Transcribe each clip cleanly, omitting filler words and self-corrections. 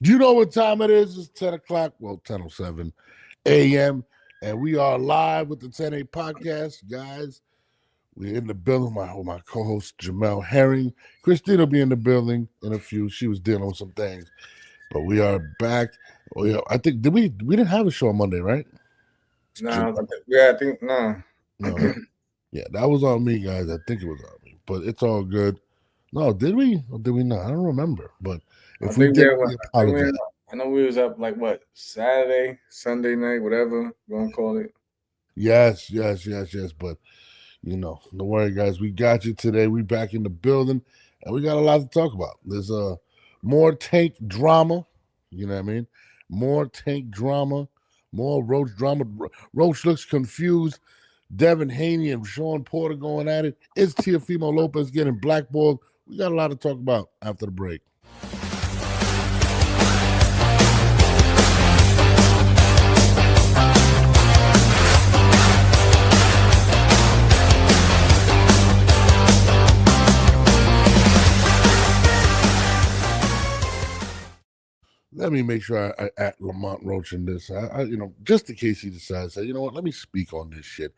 You know what time it is? It's 10 o'clock. Well, 10:07 a.m. And we are live with the 10A podcast, guys. We're in the building. My co-host Jamel Herring. Christine will be in the building in a few. She was dealing with some things. But we are back. I think we didn't have a show on Monday, right? No, I think no. No. Yeah, that was on me, guys. I think it was on me. But it's all good. No, did we? Or did we not? I don't remember. But if we did, we apologize. I know we was up like what, Saturday, Sunday night, whatever you want to call it. Yes. But don't worry, guys. We got you today. We back in the building, and we got a lot to talk about. There's more Tank drama. You know what I mean? More Tank drama. More Roach drama. Roach looks confused. Devin Haney and Sean Porter going at it. Is Teofimo Lopez getting blackballed? We got a lot to talk about after the break. Let me make sure I at Lamont Roach in this. Just in case he decides, you know what, let me speak on this shit.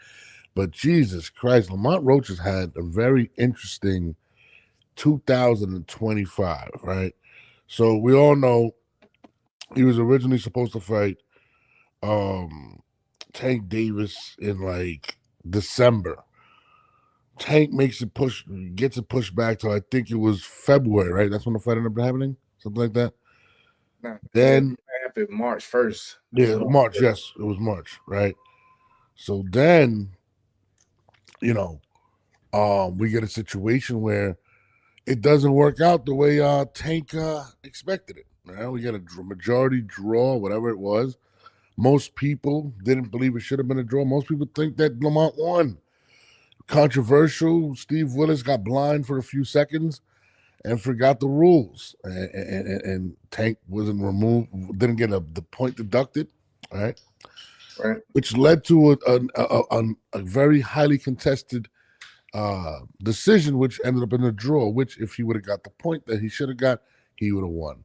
But Jesus Christ, Lamont Roach has had a very interesting 2025, right? So we all know he was originally supposed to fight Tank Davis in like December. Tank gets it pushed back to I think it was February, right? That's when the fight ended up happening, something like that. Then it happened March 1st. Yeah, March. Yes, it was March, right? So then, we get a situation where it doesn't work out the way Tank expected it. Right? We got a majority draw, whatever it was. Most people didn't believe it should have been a draw. Most people think that Lamont won. Controversial. Steve Willis got blind for a few seconds and forgot the rules, and Tank wasn't removed, didn't get the point deducted, right? Which led to a very highly contested decision, which ended up in a draw. Which, if he would have got the point that he should have got, he would have won.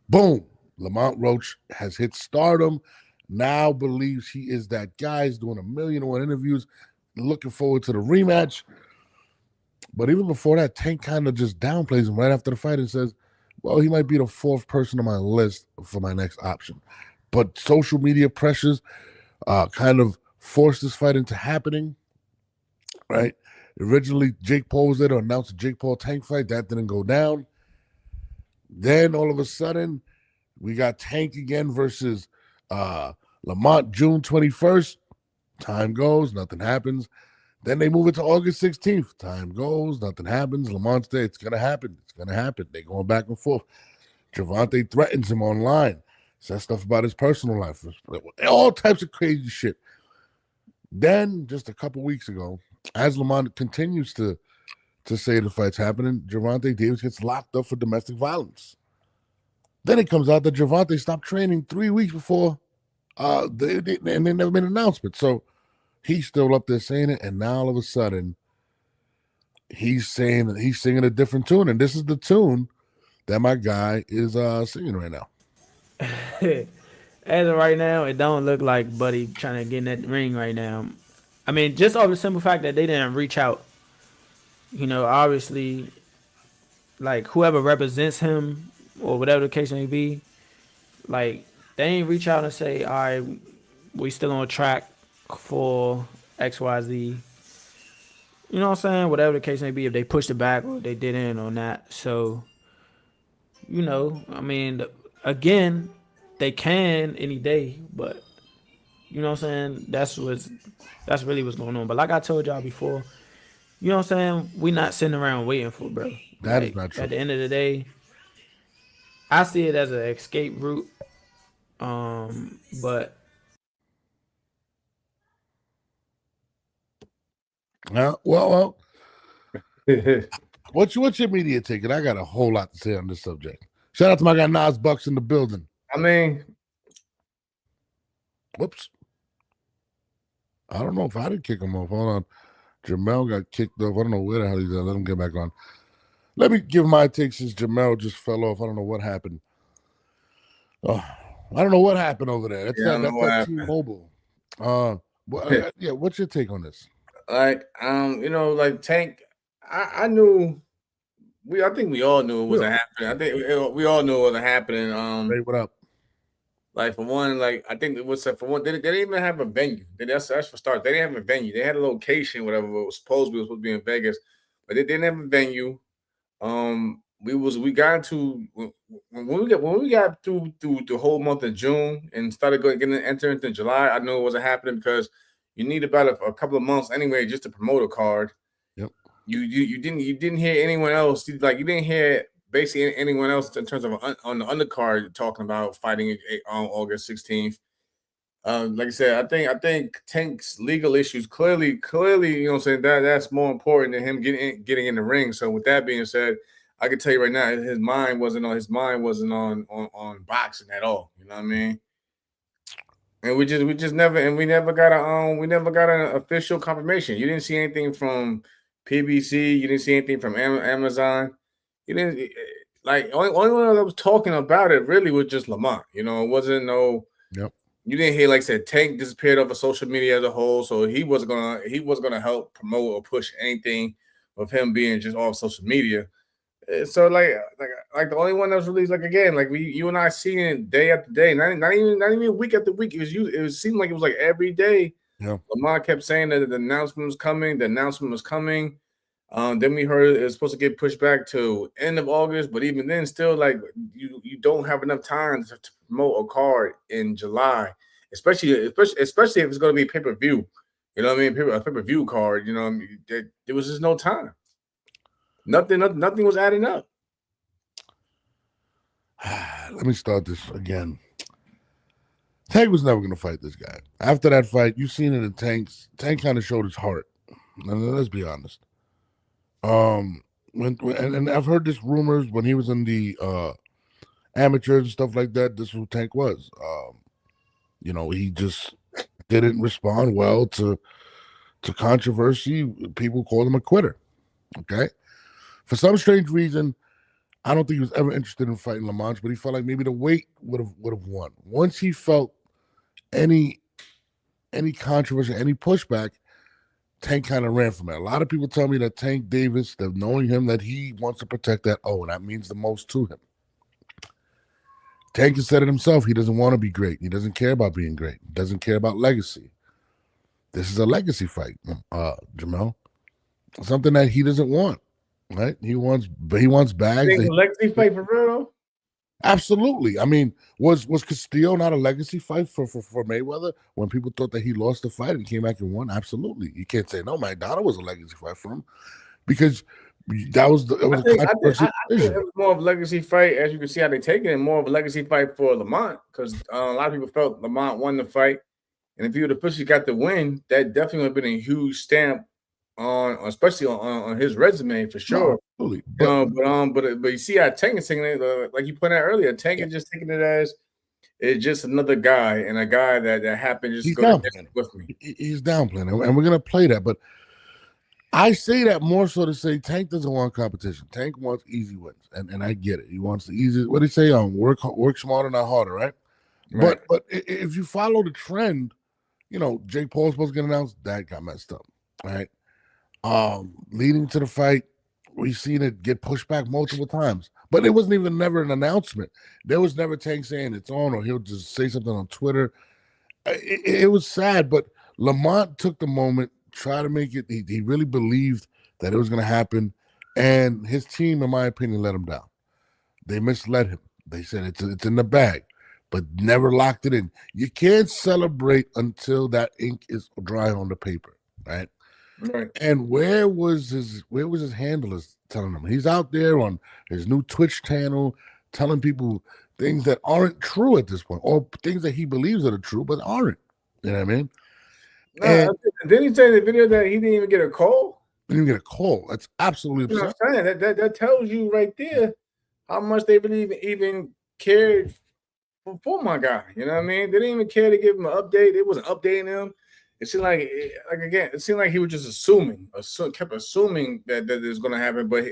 Boom! Lamont Roach has hit stardom. Now believes he is that guy. He's doing 1,000,001 interviews. Looking forward to the rematch. But even before that, Tank kind of just downplays him right after the fight and says, well, he might be the fourth person on my list for my next option. But social media pressures kind of forced this fight into happening, right? Originally, Jake Paul was there to announce a Jake Paul Tank fight. That didn't go down. Then all of a sudden, we got Tank again versus Lamont June 21st. Time goes, nothing happens. Then they move it to August 16th. Time goes, nothing happens. Lamont's there. It's going to happen. It's going to happen. They're going back and forth. Gervonta threatens him online. Says stuff about his personal life. All types of crazy shit. Then, just a couple weeks ago, as Lamont continues to say the fight's happening, Gervonta Davis gets locked up for domestic violence. Then it comes out that Gervonta stopped training 3 weeks before and they never made an announcement. So he's still up there saying it, and now all of a sudden, he's saying that he's singing a different tune, and this is the tune that my guy is singing right now. As of right now, it don't look like Buddy trying to get in that ring right now. I mean, just off the simple fact that they didn't reach out. Obviously, like whoever represents him or whatever the case may be, like they ain't reach out and say, all right, we still on track for XYZ. You know what I'm saying? Whatever the case may be, if they pushed it back or they didn't or not. So, I mean, again, they can any day, but you know what I'm saying? That's really what's going on. But like I told y'all before, you know what I'm saying? We not sitting around waiting for it, bro. That is not true. At the end of the day, I see it as an escape route. But well. What's your media ticket? I got a whole lot to say on this subject. Shout out to my guy Nas Bucks in the building. I mean, whoops. I don't know if I did kick him off. Hold on. Jamel got kicked off. I don't know where the hell he's at. Let him get back on. Let me give my take since Jamel just fell off. I don't know what happened. Oh, I don't know what happened over there. That's Yeah, I that. don't know That's what that happened. T-Mobile. Yeah. What's your take on this? Like, like Tank, I knew I think we all knew it Yeah. wasn't happening. I think we all knew it wasn't happening. Hey, what up? Like for one, like I think it was for one, they didn't even have a venue. That's for start. They didn't have a venue. They had a location, whatever. It was supposed to be in Vegas, but they didn't have a venue. We got into when we got through the whole month of June and started getting enter into July. I knew it wasn't happening because you need about a couple of months anyway just to promote a card. Yep. You didn't hear anyone else like you didn't hear basically anyone else in terms of on the undercard talking about fighting on August 16th. Like I said, I think Tank's legal issues clearly, you know what I'm saying, that's more important than him getting in the ring. So with that being said, I can tell you right now, his mind wasn't on boxing at all. You know what I mean? And we never got an official confirmation. You didn't see anything from PBC. You didn't see anything from Amazon. You didn't like only one that was talking about it really was just Lamont. You know, it wasn't no. Yep. You didn't hear like I said Tank disappeared off of social media as a whole, so he was gonna help promote or push anything of him being just off social media. So like the only one that was released like again like you and I seeing it day after day, not even week after week. It seemed like it was like every day. Yeah. Lamar kept saying that the announcement was coming. The announcement was coming. Then we heard it was supposed to get pushed back to end of August, but even then, still like you don't have enough time to promote a card in July, especially if it's going to be pay per view. You know what I mean? A pay per view card. You know, what I mean? There was just no time. Nothing was adding up. Let me start this again. Tank was never going to fight this guy. After that fight, you seen it in Tank's. Tank kind of showed his heart. And let's be honest. And I've heard this rumors when he was in the amateurs and stuff like that. This is who Tank was. He just didn't respond well to controversy. People called him a quitter. Okay, for some strange reason, I don't think he was ever interested in fighting Lamont, but he felt like maybe the weight would have won. Once he felt any controversy, any pushback, Tank kind of ran from it. A lot of people tell me that Tank Davis, that knowing him, that he wants to protect that O, and that means the most to him. Tank has said it himself. He doesn't want to be great. He doesn't care about being great. He doesn't care about legacy. This is a legacy fight, Jamel. Something that he doesn't want. Right? He wants bags. Think legacy fight for real though? Absolutely. I mean, was Castillo not a legacy fight for Mayweather when people thought that he lost the fight and came back and won? Absolutely. You can't say no. McDonald was a legacy fight for him because that was a controversial decision. It was more of a legacy fight, as you can see how they take it, and more of a legacy fight for Lamont because a lot of people felt Lamont won the fight, and if he would have officially got the win, that definitely would have been a huge stamp especially on his resume for sure. No, absolutely. But you see how Tank is taking it, like you pointed out earlier. Tank is just taking it as it's just another guy and a guy that happened to just go with me. He's downplaying it, and we're gonna play that. But I say that more so to say Tank doesn't want competition. Tank wants easy wins, and I get it. He wants the easy. What do they say? Work smarter, not harder, right? But if you follow the trend, Jake Paul's supposed to get announced. That got messed up, right? Leading to the fight, we've seen it get pushed back multiple times, but it wasn't even never an announcement. There was never Tank saying it's on, or he'll just say something on Twitter. It was sad, but Lamont took the moment, tried to make it. He really believed that it was going to happen, and his team, in my opinion, let him down. They misled him. They said it's in the bag, but never locked it in. You can't celebrate until that ink is dry on the paper, right? Right. And where was his handlers telling him? He's out there on his new Twitch channel telling people things that aren't true at this point, or things that he believes that are true but aren't. You know what I mean? Didn't he say in the video that he didn't even get a call? Didn't even get a call. That's absolutely absurd. You know what I'm saying? That tells you right there how much they really even cared for my guy. You know what I mean? They didn't even care to give him an update. They wasn't updating him. It seemed like again, it seemed like he was just kept assuming that it's going to happen. But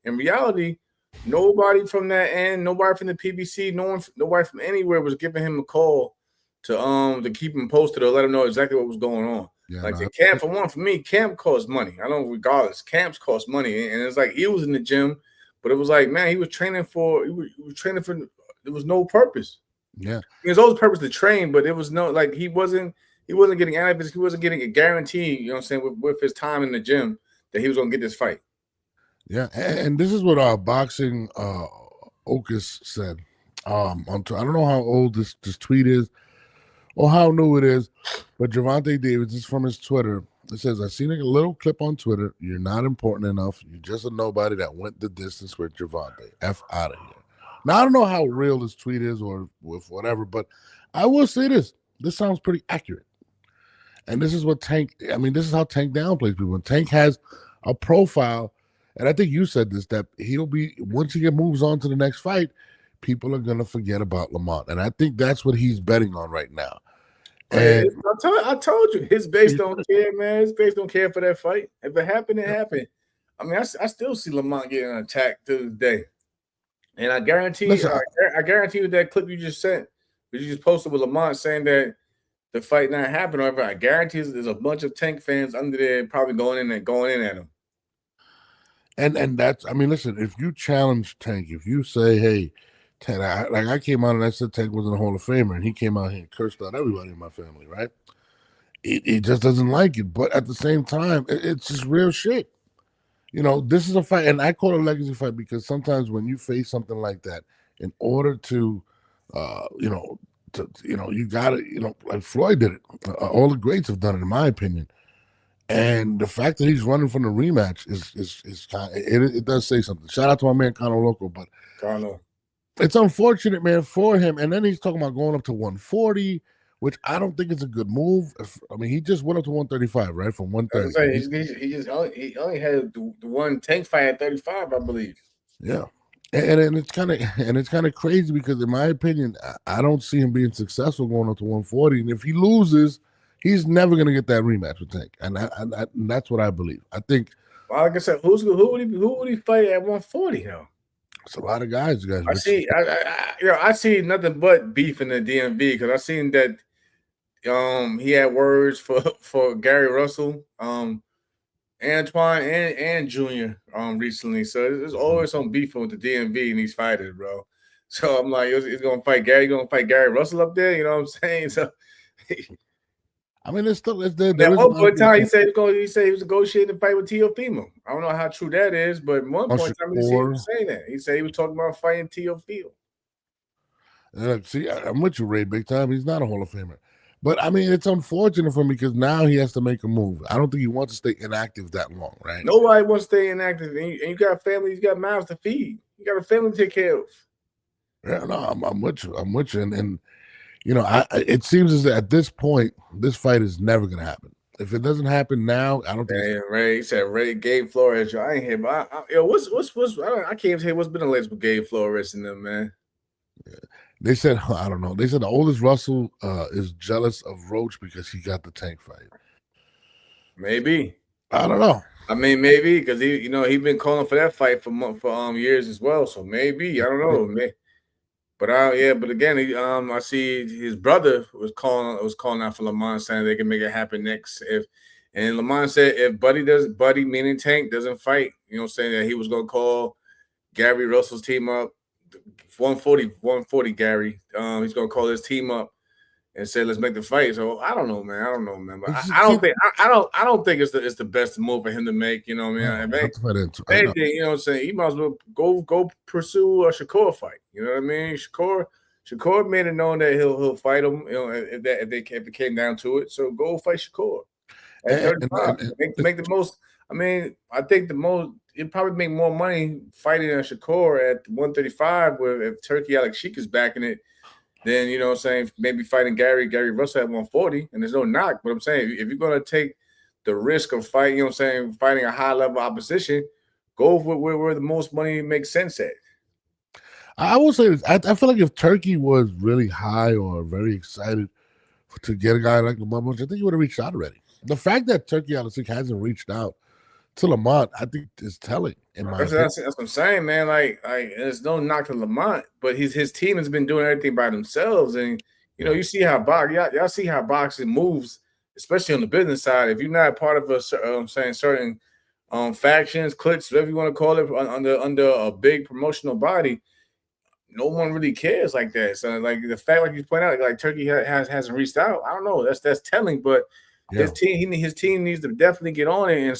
in reality, Nobody from that end, nobody from the PBC, nobody from anywhere was giving him a call to keep him posted or let him know exactly what was going on. Yeah, Like no, the camp, for me, camp costs money. I don't regardless. Camps cost money, and it's like he was in the gym, but it was like, man, he was training for there was no purpose. yeah, There's always purpose to train, but it was no like he wasn't getting out of it. He wasn't getting a guarantee, you know what I'm saying, with his time in the gym that he was gonna get this fight. yeah. And this is what our boxing Ocus said. I don't know how old this tweet is or how new it is, but Javante Davis is from his Twitter. It says, "I seen a little clip on Twitter. You're not important enough. You're just a nobody that went the distance with Javante. F out of here." Now I don't know how real this tweet is or with whatever, but I will say this: this sounds pretty accurate. And this is what Tank. I mean, this is how Tank downplays people. And Tank has a profile, and I think you said this, that he'll be once he moves on to the next fight, people are gonna forget about Lamont, and I think that's what he's betting on right now. And I told you, his base don't care, man. His base don't care for that fight. If it happened, it happened. I mean, I still see Lamont getting attacked to this day, and I guarantee, listen, I guarantee you that clip you just sent, that you just posted with Lamont saying that the fight not happening. Or I guarantee there's a bunch of Tank fans under there probably going in at him. and that's, I mean, listen, if you challenge Tank, if you say, hey, Tank, I came out and I said Tank wasn't a Hall of Famer, and he came out here and cursed out everybody in my family, right? He just doesn't like it. But at the same time, it's just real shit. You know, this is a fight, and I call it a legacy fight because sometimes when you face something like that, in order to, you got to, like Floyd did it. All the greats have done it, in my opinion. And the fact that he's running from the rematch is kind of, it does say something. Shout out to my man Conor Loco, but it's unfortunate, man, for him. And then he's talking about going up to 140, which I don't think is a good move. I mean, he just went up to 135, right, from 130. He only had the one Tank fight at 35, I believe. Yeah. And it's kind of crazy because, in my opinion, I don't see him being successful going up to 140. And if he loses, he's never going to get that rematch with Tank, and that's what I believe. I think. Well, like I said, who would he fight at 140 now? It's a lot of guys. I see nothing but beef in the DMV because I seen that he had words for Gary Russell, Antoine and Junior recently. So there's always some beef with the DMV and these fighters, bro. So I'm like, he's gonna fight Gary Russell up there. You know what I'm saying? So. I mean, there's there. At one point in time, he said he was negotiating a fight with Teofimo. I don't know how true that is, but at one point in time, he was saying that. He said he was talking about fighting Teofimo. See, I'm with you, Ray, big time. He's not a Hall of Famer. But, I mean, it's unfortunate for him because now he has to make a move. I don't think he wants to stay inactive that long, right? Nobody wants to stay inactive. And you got family, you got mouths to feed. You got a family to take care of. Yeah, no, I'm with you. I'm with you. And it seems as that at this point, this fight is never going to happen. If it doesn't happen now, I don't think. Ray, he said Gabe Flores. I ain't here, but I can't even say what's been the latest with Gabe Flores and them, man. Yeah. They said, I don't know. They said the oldest Russell is jealous of Roach because he got the Tank fight. Maybe. I don't know. I mean, maybe because he been calling for that fight for years as well. So maybe I don't know. But again, I see his brother was calling out for Lamont, saying they can make it happen next. And Lamont said if Buddy meaning Tank doesn't fight, saying that he was gonna call Gary Russell's team up. 140 Gary. He's gonna call his team up and say let's make the fight. So I don't know, man. But I don't think it's the best move for him to make. You know what I mean? Anything, you know what I'm saying? He might as well go pursue a Shakur fight. You know what I mean? Shakur made it known that he'll fight him. If it came down to it. So go fight Shakur at 35. Make the most. I mean, I think it'd probably make more money fighting a Shakur at 135 where if Turkey Alex Sheik is backing it, then you know what I'm saying, maybe fighting Gary Russell at 140, and there's no knock. But I'm saying if you're gonna take the risk of fighting, you know what I'm saying, fighting a high level opposition, go where the most money makes sense at. I will say this. I feel like if Turkey was really high or very excited to get a guy like Lamont Roach, I think he would have reached out already. The fact that Turkey Alex Sheik hasn't reached out to Lamont, I think is telling in my opinion. That's what I'm saying, man. Like there's no knock to Lamont, but his team has been doing everything by themselves, and Yeah. you see how y'all see how boxing moves, especially on the business side. If you're not part of I'm saying certain factions, cliques, whatever you want to call it, under a big promotional body, no one really cares like that. So like the fact, like you point out, like Turkey hasn't reached out. I don't know. That's telling, but Yeah. his team needs to definitely get on it and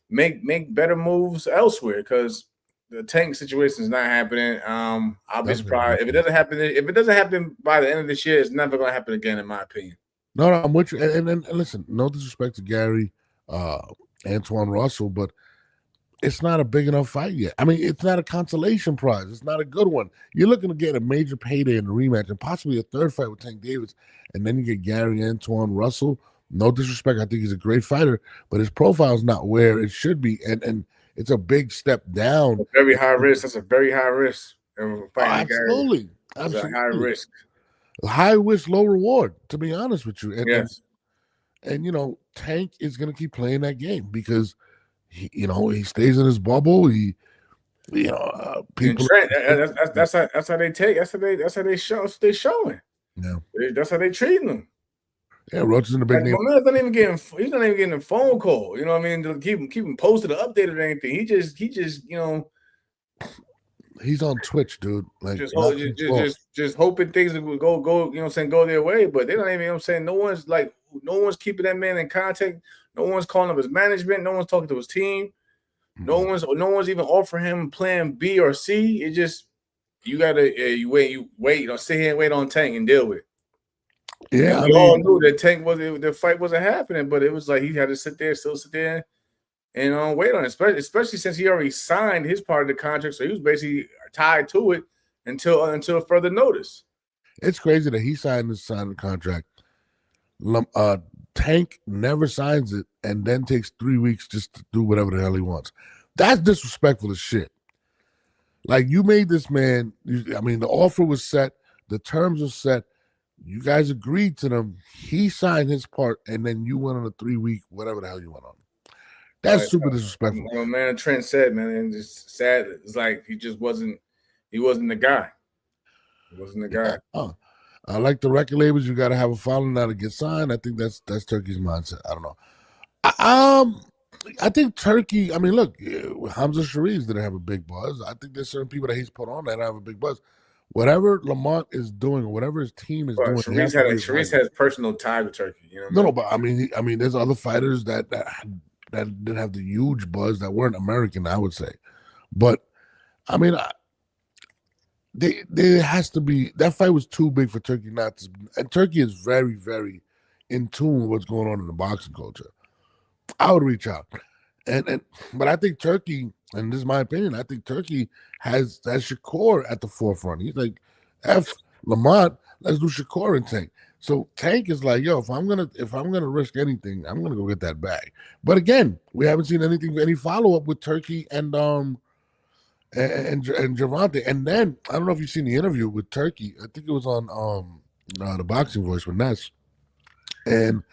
make better moves elsewhere because the tank situation is not happening. I'll be surprised if it doesn't happen. If it doesn't happen by the end of this year, it's never going to happen again, in my opinion. No, I'm with you. And listen, no disrespect to Gary, Antoine Russell, but it's not a big enough fight yet. I mean, it's not a consolation prize. It's not a good one. You're looking to get a major payday in the rematch and possibly a third fight with Tank Davis, and then you get Gary Antoine Russell. No disrespect, I think he's a great fighter, but his profile is not where it should be, and it's a big step down. A very high risk. That's a very high risk. Absolutely, it's a high risk. High risk, low reward. To be honest with you, yes. And Tank is going to keep playing that game because he stays in his bubble. People. That's how they take. That's how they show. That's what they showing. Yeah, that's how they treating them. Yeah, Roach is in a big name. He's not even getting a phone call. You know what I mean? To keep him posted or updated or anything. He just he's on Twitch, dude. Like just hoping things will go. Go their way. But they don't even. No one's keeping that man in contact. No one's calling up his management. No one's talking to his team. No one's even offering him plan B or C. It just you gotta you wait or sit here and wait on Tank and deal with it. Yeah, we all knew that Tank the fight wasn't happening, but it was like he had to sit there and wait on it, especially since he already signed his part of the contract, so he was basically tied to it until further notice. It's crazy that he signed the contract. Tank never signs it and then takes 3 weeks just to do whatever the hell he wants. That's disrespectful as shit. Like, you made this man, the offer was set, the terms were set, you guys agreed to them, he signed his part, and then you went on a 3-week, whatever the hell you went on. That's super disrespectful. Well, man, Trent said, man, and it's sad. It's like he wasn't the guy. He wasn't the guy. I like the record labels. You got to have a following now to get signed. I think that's Turkey's mindset. I don't know. I think Turkey. I mean, look, Hamza Shariz didn't have a big buzz. I think there's certain people that he's put on that have a big buzz. Whatever Lamont is doing, or whatever his team is doing, Shariz has personal tie with Turkey. You know. No, but I mean, there's other fighters that didn't have the huge buzz that weren't American, I would say. But I mean, there has to be, that fight was too big for Turkey not to. And Turkey is very, very in tune with what's going on in the boxing culture. I would reach out, but I think Turkey, and this is my opinion, I think Turkey has Shakur at the forefront. He's like, F Lamont, let's do Shakur and Tank. So Tank is like, yo, if I'm gonna risk anything, I'm gonna go get that bag. But again, we haven't seen any follow up with Turkey and Gervonta. And then I don't know if you've seen the interview with Turkey. I think it was on the Boxing Voice with Ness, and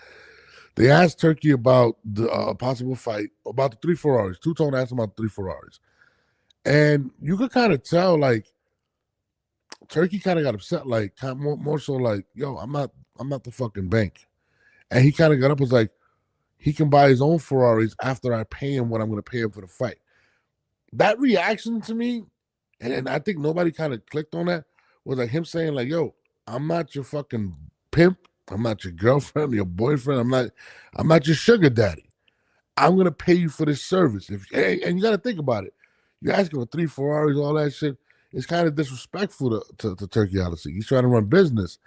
they asked Turkey about the possible fight, about the 3 Ferraris. Two-Tone asked him about the 3 Ferraris, and you could kind of tell, like, Turkey kind of got upset, like, more so like, yo, I'm not the fucking bank. And he kind of got up, was like, he can buy his own Ferraris after I pay him what I'm going to pay him for the fight. That reaction to me, and I think nobody kind of clicked on that, was like him saying, like, yo, I'm not your fucking pimp. I'm not your girlfriend, your boyfriend. I'm not your sugar daddy. I'm going to pay you for this service. And you got to think about it. You're asking for 3 Ferraris, all that shit. It's kind of disrespectful to Turkey, honestly. He's trying to run business.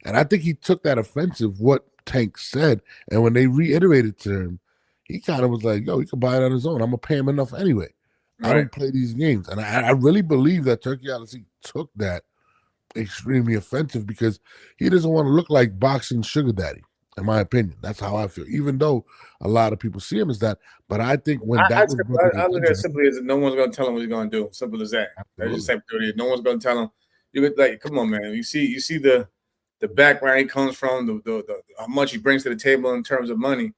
And I think he took that offensive, what Tank said. And when they reiterated to him, he kind of was like, yo, he can buy it on his own. I'm going to pay him enough anyway. Right. I don't play these games. And I really believe that Turkey, honestly, took that extremely offensive because he doesn't want to look like boxing sugar daddy, in my opinion. That's how I feel, even though a lot of people see him as that. But I think when I look at it simply as no one's going to tell him what he's going to do. Simple as that. That's just no one's going to tell him. You could, like, come on, man. You see the background he comes from, the how much he brings to the table in terms of money.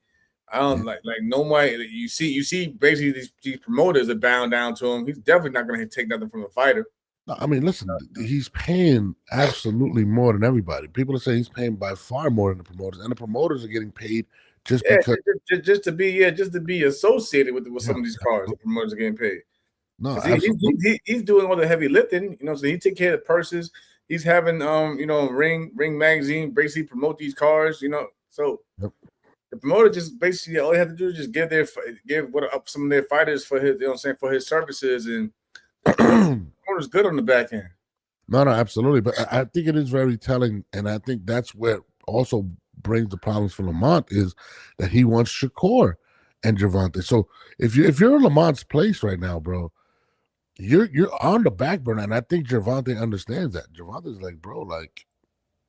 I don't like nobody. You see, basically these promoters are bound down to him. He's definitely not going to take nothing from the fighter. No, I mean, listen, he's paying absolutely more than everybody. People are saying he's paying by far more than the promoters, and the promoters are getting paid just because just to be associated with some of these cars. The promoters are getting paid. No, absolutely. He's doing all the heavy lifting. So he take care of the purses. He's having Ring magazine basically promote these cars. So. Yep. The promoter just basically all they have to do is just give up some of their fighters for his, for his services, and the promoter's good on the back end. No, absolutely. But I think it is very telling, and I think that's where also brings the problems for Lamont is that he wants Shakur and Gervonta. So if you're in Lamont's place right now, bro, you're on the back burner, and I think Gervonta understands that. Gervonta's like, bro, like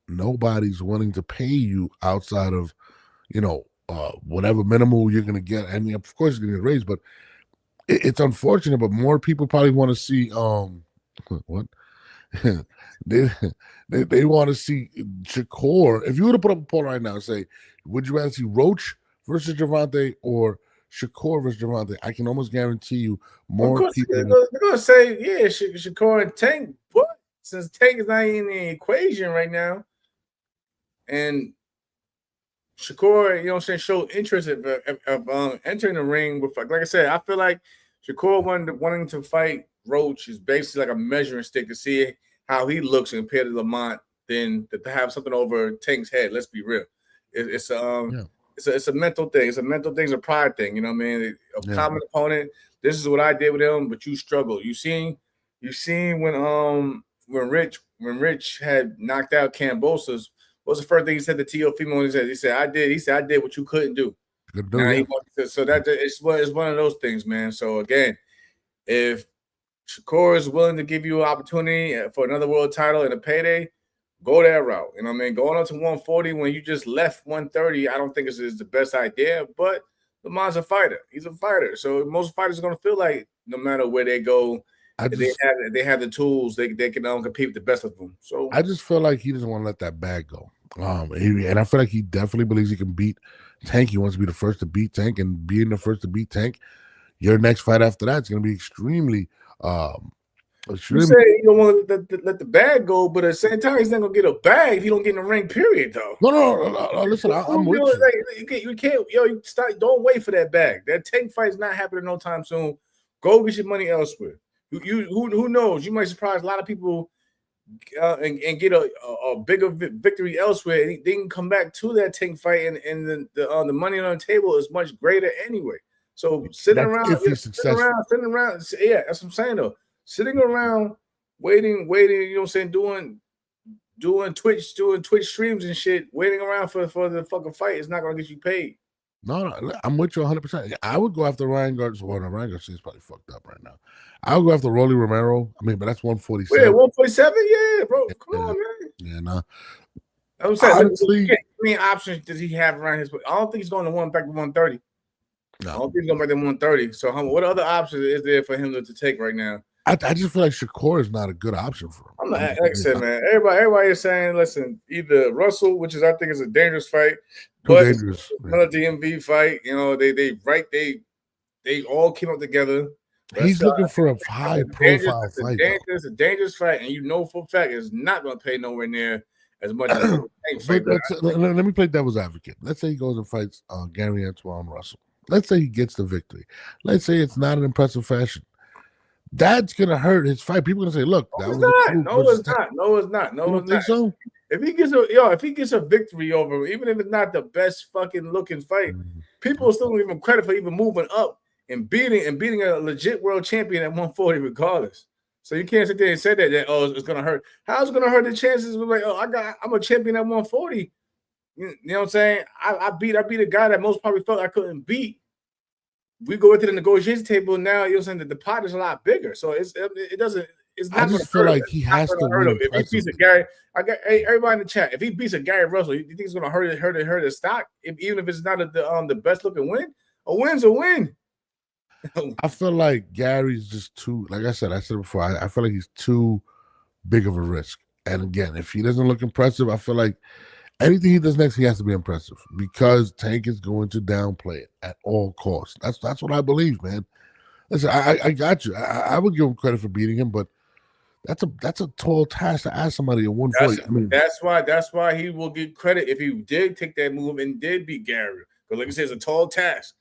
nobody's willing to pay you outside of whatever minimal you're going to get. And of course, you're going to get raised, but it's unfortunate. But more people probably want to see what they want to see Shakur. If you were to put up a poll right now and say, would you rather see Roach versus Gervonta or Shakur versus Gervonta? I can almost guarantee you more people. They're going to say, yeah, Shakur and Tank. But since Tank is not in the equation right now, and Shakur, showed interest of entering the ring with, like I said, I feel like Shakur wanting to fight Roach is basically like a measuring stick to see how he looks compared to Lamont than to have something over Tank's head. Let's be real. It's a mental thing. It's a mental thing. It's a pride thing. You know what I mean? A common opponent. This is what I did with him, but you struggled. You seen when Rich had knocked out Cambosos. What was the first thing he said to Teofimo when he said, I did what you couldn't do. So that it's one of those things, man. So again, if Shakur is willing to give you an opportunity for another world title and a payday, go that route. You know what I mean? Going up to 140 when you just left 130, I don't think is the best idea, but Lamont's a fighter. He's a fighter. So most fighters are going to feel like no matter where they go, they have the tools, they can compete with the best of them. So I just feel like he doesn't want to let that bag go. And I feel like he definitely believes he can beat Tank. He wants to be the first to beat Tank, and being the first to beat Tank, your next fight after that is going to be extremely. You say you don't want to let the bag go, but at the same time, he's not going to get a bag if you don't get in the ring. Period, though. No. Listen, I'm with you. You can't. You start. Don't wait for that bag. That Tank fight is not happening no time soon. Go get your money elsewhere. Who knows? You might surprise a lot of people. And get a bigger victory elsewhere, and they can come back to that Tank fight, and the money on the table is much greater anyway. So sitting around, yeah, that's what I'm saying though. Sitting around, waiting, you know what I'm saying, doing Twitch streams and shit, waiting around for the fucking fight is not gonna get you paid. No, I'm with you 100%. I would go after Ryan Garcia. Well, Ryan Garcia is probably fucked up right now. I would go after Rolly Romero. I mean, but that's 147. Yeah, 147? Yeah, bro. Come on, man. Yeah, nah. I'm saying, honestly, how many options does he have around his? I don't think he's going back to 130. No. I don't think he's going back to 130. So, what other options is there for him to take right now? I just feel like Shakur is not a good option for him. I'm not, like I said, man. Everybody is saying, listen, either Russell, which is I think is a dangerous fight, but another DMV fight. They all came up together. He's looking for a high-profile fight. It's a dangerous fight, and for a fact it's not going to pay nowhere near as much as a fight. Let me play devil's advocate. Let's say he goes and fights Gary Antoine Russell. Let's say he gets the victory. Let's say it's not an impressive fashion. That's gonna hurt his fight. People are gonna say, "Look, no, it's not. No, it's not. So? If he gets a victory over him, even if it's not the best fucking looking fight, people are still gonna give him credit for even moving up and beating a legit world champion at 140 regardless. So you can't sit there and say that it's gonna hurt. How's it gonna hurt the chances? Like, I'm a champion at 140. You know what I'm saying? I beat a guy that most probably felt I couldn't beat. We go into the negotiation table now. You're saying that the pot is a lot bigger, so it doesn't. It's not. I just feel like he has to win. If he beats a Gary, everybody in the chat. If he beats a Gary Russell, you think it's going to hurt his stock? Even if it's not the best looking win, a win's a win. I feel like Gary's just too. Like I said before. I feel like he's too big of a risk. And again, if he doesn't look impressive, I feel like Anything he does next, he has to be impressive because Tank is going to downplay it at all costs. That's what I believe, man. Listen, I got you. I would give him credit for beating him, but that's a tall task to ask somebody at 140. I mean, That's why he will get credit if he did take that move and did beat Gary. Because like I said, it's a tall task.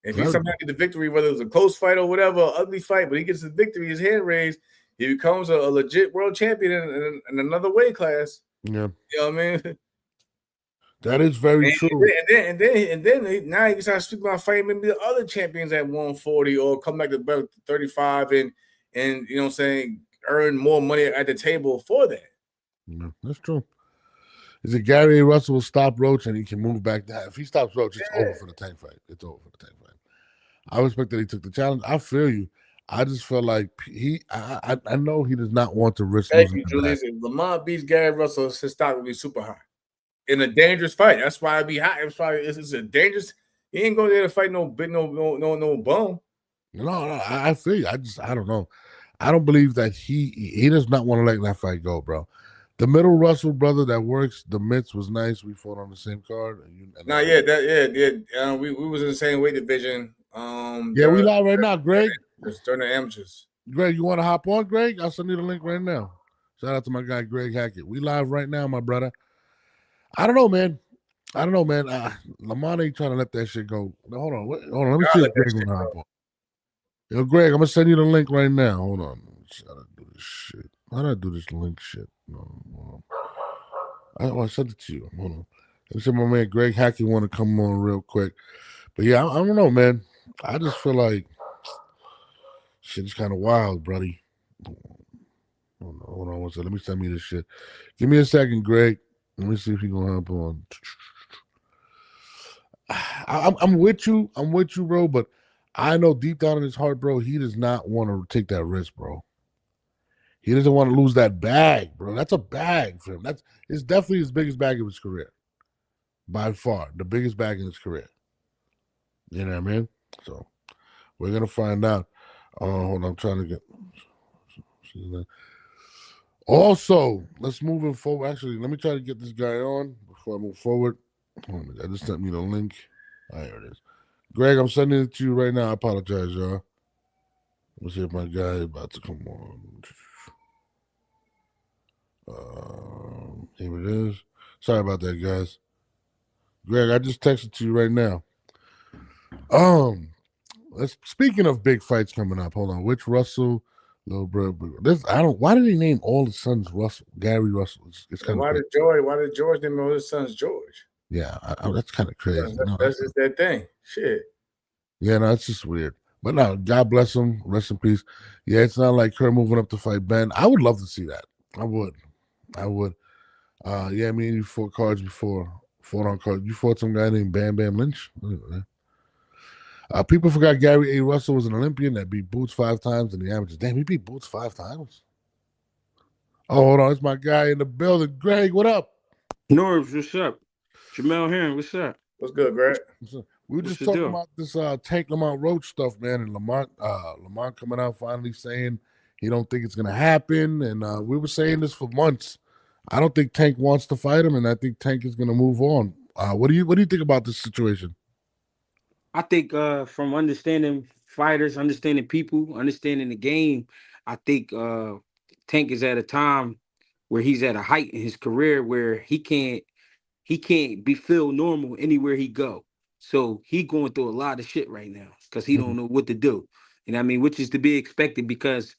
If he somehow get the victory, whether it's a close fight or whatever, ugly fight, but he gets the victory, his hand raised, he becomes a legit world champion in another weight class. yeah, you know what I mean. That is very true. And then now he can start speaking about fighting maybe the other champions at 140 or come back to 35 and you know what I'm saying, earn more money at the table for that. Yeah, that's true. Is it Gary Russell will stop Roach and he can move back down? If he stops Roach, it's over for the Tank fight. It's over for the Tank fight. I respect that he took the challenge. I feel you. I just feel like I know he does not want to risk Thank losing you, the Julius. bag. If Lamont beats Gary Russell, his stock will be super high in a dangerous fight. That's why it'd be high. It's a dangerous. He ain't going there to fight no big no bum. No, I feel you. I don't know. I don't believe that he does not want to let that fight go, bro. The middle Russell brother that works the mitts was nice. We fought on the same card. We was in the same weight division. Yeah, we live right now, Greg. During the amateurs. Greg, you want to hop on, Greg? I'll send you the link right now. Shout out to my guy Greg Hackett. We live right now, my brother. I don't know, man. Lamont ain't trying to let that shit go. No, hold on. Let me see if Greg will hop on. Yo, Greg, I'm gonna send you the link right now. Hold on. How do I do this shit? How do I do this link shit? No. I sent it to you. Hold on. I said my man Greg Hackett want to come on real quick. But yeah, I don't know, man. I just feel like shit is kind of wild, buddy. Hold on one second. Let me send me this shit. Give me a second, Greg. Let me see if he gonna hop on. I'm with you. I'm with you, bro. But I know deep down in his heart, bro, he does not want to take that risk, bro. He doesn't want to lose that bag, bro. That's a bag for him. It's definitely his biggest bag of his career. By far. The biggest bag in his career. You know what I mean? So we're gonna find out. Hold on, I'm trying to get also, let's move it forward. Actually, let me try to get this guy on before I move forward. I just sent me the link. There it is. Greg, I'm sending it to you right now. I apologize, y'all. Let's see if my guy is about to come on. Here it is. Sorry about that, guys. Greg, I just texted to you right now. Speaking of big fights coming up, hold on. Which Russell, little bro? Why did he name all his sons Russell? Gary Russell. It's kind of. Why did George name all his sons George? Yeah, that's kind of crazy. That's just that thing. Shit. Yeah, no, it's just weird. But no, God bless him. Rest in peace. Yeah, it's not like her moving up to fight Ben. I would love to see that. I would. Yeah, me and you fought cards before. Fought on cards. You fought some guy named Bam Bam Lynch. People forgot Gary A. Russell was an Olympian that beat Boots 5 times in the amateurs. Damn, he beat Boots 5 times? Oh, hold on. It's my guy in the building. Greg, what up? Norbs, what's up? Jamel Heron, what's up? What's good, Greg? We were just talking about this Tank Lamont Roach stuff, man, and Lamont coming out finally saying he don't think it's gonna happen. And we were saying this for months. I don't think Tank wants to fight him, and I think Tank is gonna move on. What do you think about this situation? I think from understanding fighters, understanding people, understanding the game, I think Tank is at a time where he's at a height in his career where he can't feel normal anywhere he go. So he going through a lot of shit right now because he don't know what to do. You know what I mean? Which is to be expected because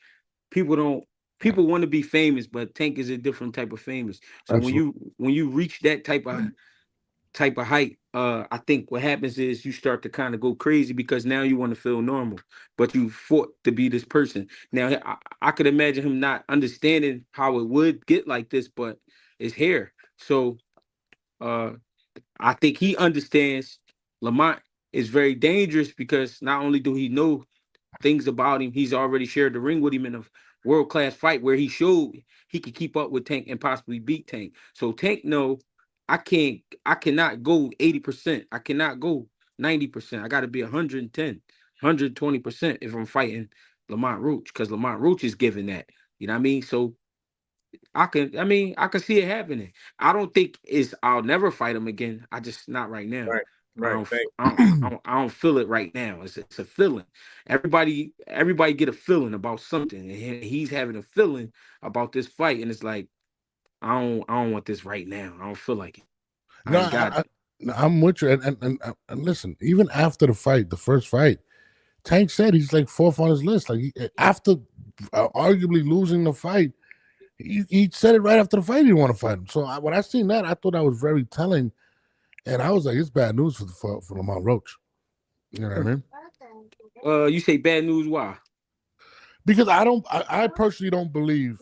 people want to be famous, but Tank is a different type of famous. So Absolutely. when you reach that type of height, I think what happens is you start to kind of go crazy because now you want to feel normal, but you fought to be this person. Now I could imagine him not understanding how it would get like this, but it's here. So I think he understands Lamont is very dangerous because not only do he know things about him, he's already shared the ring with him in a world-class fight where he showed he could keep up with Tank and possibly beat Tank. So Tank know I cannot go 80%. I cannot go 90%. I got to be 110, 120% if I'm fighting Lamont Roach because Lamont Roach is giving that. You know what I mean? So I mean, I can see it happening. I don't think I'll never fight him again. I just not right now. Right, I right. don't, Thank I don't feel it right now. It's a feeling. Everybody get a feeling about something, and he's having a feeling about this fight, and it's like I don't want this right now. I don't feel like it. I No, ain't got it. I'm with you. And listen, even after the fight, the first fight, Tank said he's like fourth on his list. Like after arguably losing the fight, he said it right after the fight he didn't want to fight him. So when I seen that, I thought that was very telling, and I was like, it's bad news for Lamont Roach. You know what I mean? You say bad news? Why? Because I personally don't believe,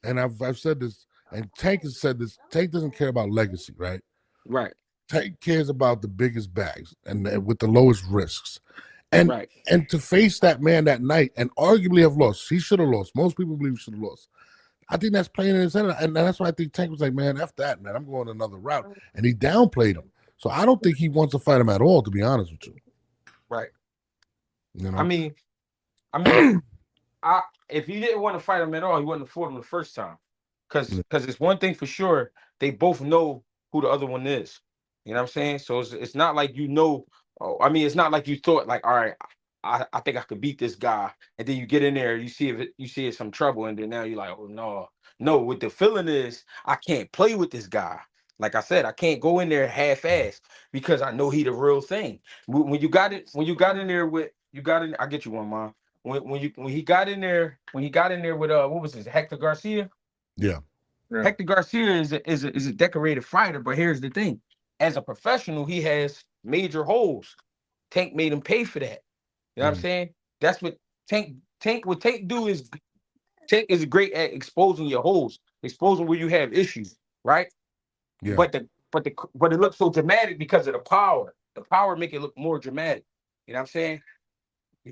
and I've said this, and Tank has said this. Tank doesn't care about legacy, right? Right. Tank cares about the biggest bags and with the lowest risks. And Right. and to face that man that night and arguably have lost, he should have lost. Most people believe he should have lost. I think that's playing in his head, and that's why I think Tank was like, "Man, f that, man. I'm going another route," and he downplayed him. So I don't think he wants to fight him at all, to be honest with you. Right. You I know, mean, if he didn't want to fight him at all, he wouldn't have fought him the first time. Because it's one thing for sure, they both know who the other one is. You know what I'm saying? So it's not like I mean, it's not like you thought like, all right, I think I could beat this guy, and then you get in there, you see it's some trouble, and then now you're like, oh no, no. What the feeling is, I can't play with this guy. Like I said, I can't go in there half-ass because I know he the real thing. When you got in there with I get you one, Mom. When he got in there with what was this, Hector Garcia? yeah. Hector Garcia is a decorated fighter, but here's the thing: as a professional, he has major holes. Tank made him pay for that. You know what I'm saying? That's what Tank do is Tank is great at exposing your holes, exposing where you have issues, right? Yeah. But it looks so dramatic because of the power. The power make it look more dramatic. You know what I'm saying?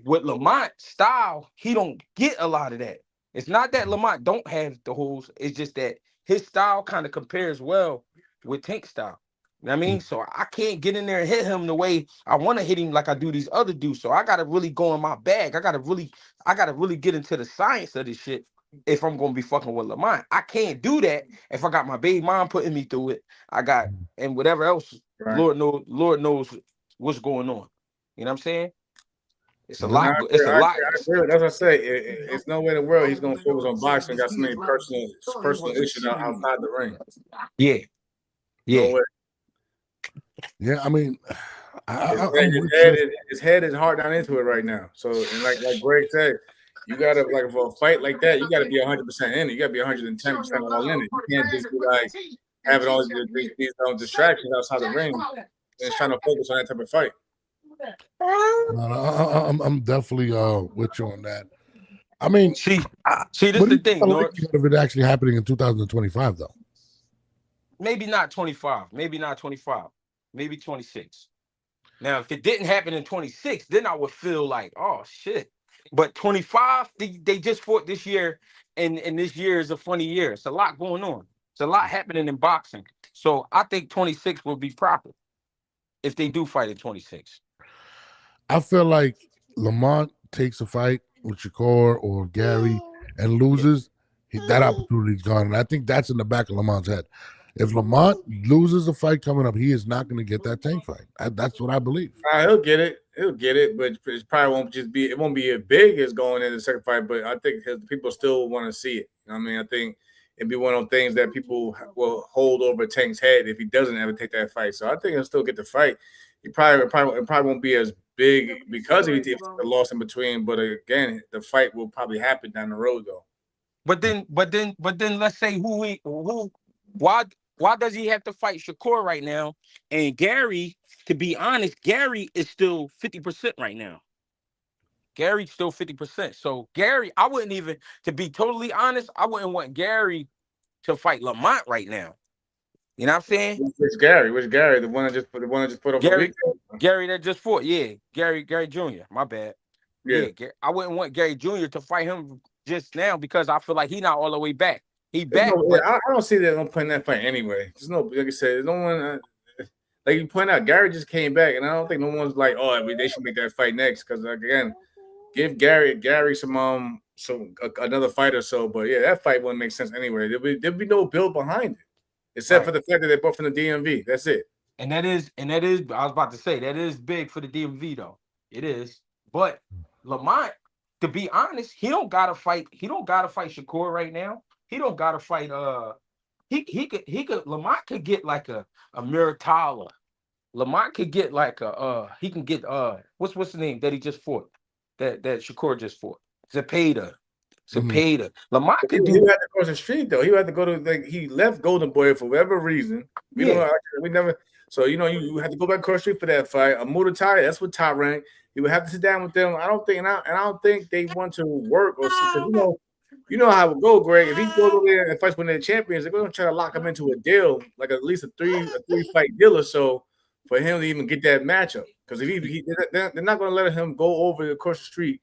With Lamont style, he don't get a lot of that. It's not that Lamont don't have the holes. It's just that his style kind of compares well with Tank style. You know what I mean? So I can't get in there and hit him the way I want to hit him like I do these other dudes. So I gotta really go in my bag. I gotta really get into the science of this shit if I'm gonna be fucking with Lamont. I can't do that if I got my baby mom putting me through it. I got and whatever else, right. Lord knows what's going on. You know what I'm saying? It's a Yeah. lot. It's a lot. I agree. That's what I say. It's no way in the world he's going to focus on boxing. Got so many personal issues outside the ring. Yeah, No yeah. way. Yeah, I mean, His head is hard down into it right now. So, and like Greg said, you gotta like for a fight like that, you gotta be 100% in it. You gotta be 110% all in it. You can't just be like having all these distractions outside the ring and trying to focus on that type of fight. I'm definitely with you on that. I mean, See, this what the is thing, the Nord. likelihood of it actually happening in 2025, though? Maybe not 25. Maybe not 25. Maybe 26. Now, if it didn't happen in 26, then I would feel like, oh shit. But 25, they just fought this year, and this year is a funny year. It's a lot going on. It's a lot happening in boxing. So I think 26 will be proper if they do fight in 26. I feel like Lamont takes a fight with Shakur or Gary and loses, that opportunity's gone. And I think that's in the back of Lamont's head. If Lamont loses the fight coming up, he is not going to get that Tank fight. That's what I believe. He'll get it. He'll get it, but it probably won't just be. It won't be as big as going in the second fight. But I think people still want to see it. You know what I mean, I think it'd be one of those things that people will hold over Tank's head if he doesn't ever take that fight. So I think he'll still get the fight. He probably won't be as big because if he lost in between. But again, the fight will probably happen down the road though. But then, let's say why does he have to fight Shakur right now? And Gary, to be honest, Gary is still 50% right now. Gary's still 50%. So Gary, I wouldn't even, to be totally honest, I wouldn't want Gary to fight Lamont right now. You know what I'm saying? Which Gary? The one that just put up a week? Gary that just fought. Yeah, Gary Jr. My bad. Yeah, I wouldn't want Gary Jr. to fight him just now because I feel like he's not all the way back. He back, but I don't see that playing that fight anyway. There's no, like I said, there's no one. Like you point out, Gary just came back, and I don't think no one's like, oh, they should make that fight next. Because like, again, give Gary some another fight or so. But yeah, that fight wouldn't make sense anyway. There'd be no build behind it, except Right. for the fact that they're both from the DMV. That's it. And that is, I was about to say, that is big for the DMV though. It is. But Lamont, to be honest, he don't gotta fight Shakur right now. He don't gotta fight he could Lamont could get like a Muratala. Lamont could get like he can get what's the name that he just fought? That Shakur just fought. Zepeda. Lamont He could would do have to cross the street though. He would have to go to he left Golden Boy for whatever reason. We don't know. We never. So you had to go back across the street for that fight. A Muay that's what top rank. He would have to sit down with them. I don't think, and I don't think they want to work or because you know how it go, Greg. If he goes over there and fights when they're champions, they're going to try to lock him into a deal, like at least a three fight deal or so, for him to even get that matchup. Because if they're not going to let him go over across the street,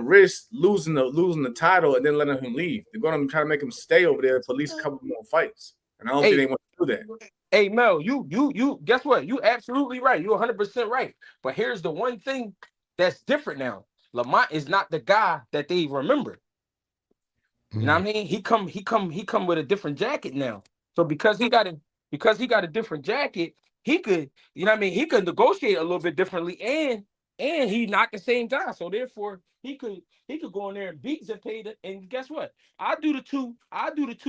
risk losing the title and then letting him leave. They're going to try to make him stay over there for at least a couple more fights, and I don't think they want to do that. Hey Mel, you guess what? You absolutely right. You're 100% right. But here's the one thing that's different now. Lamont is not the guy that they remember. You know what I mean? He come with a different jacket now. So because he got a different jacket, he could, you know what I mean? He could negotiate a little bit differently, and he's not the same guy. So therefore, he could go in there and beat Zepeda. And guess what? I do the two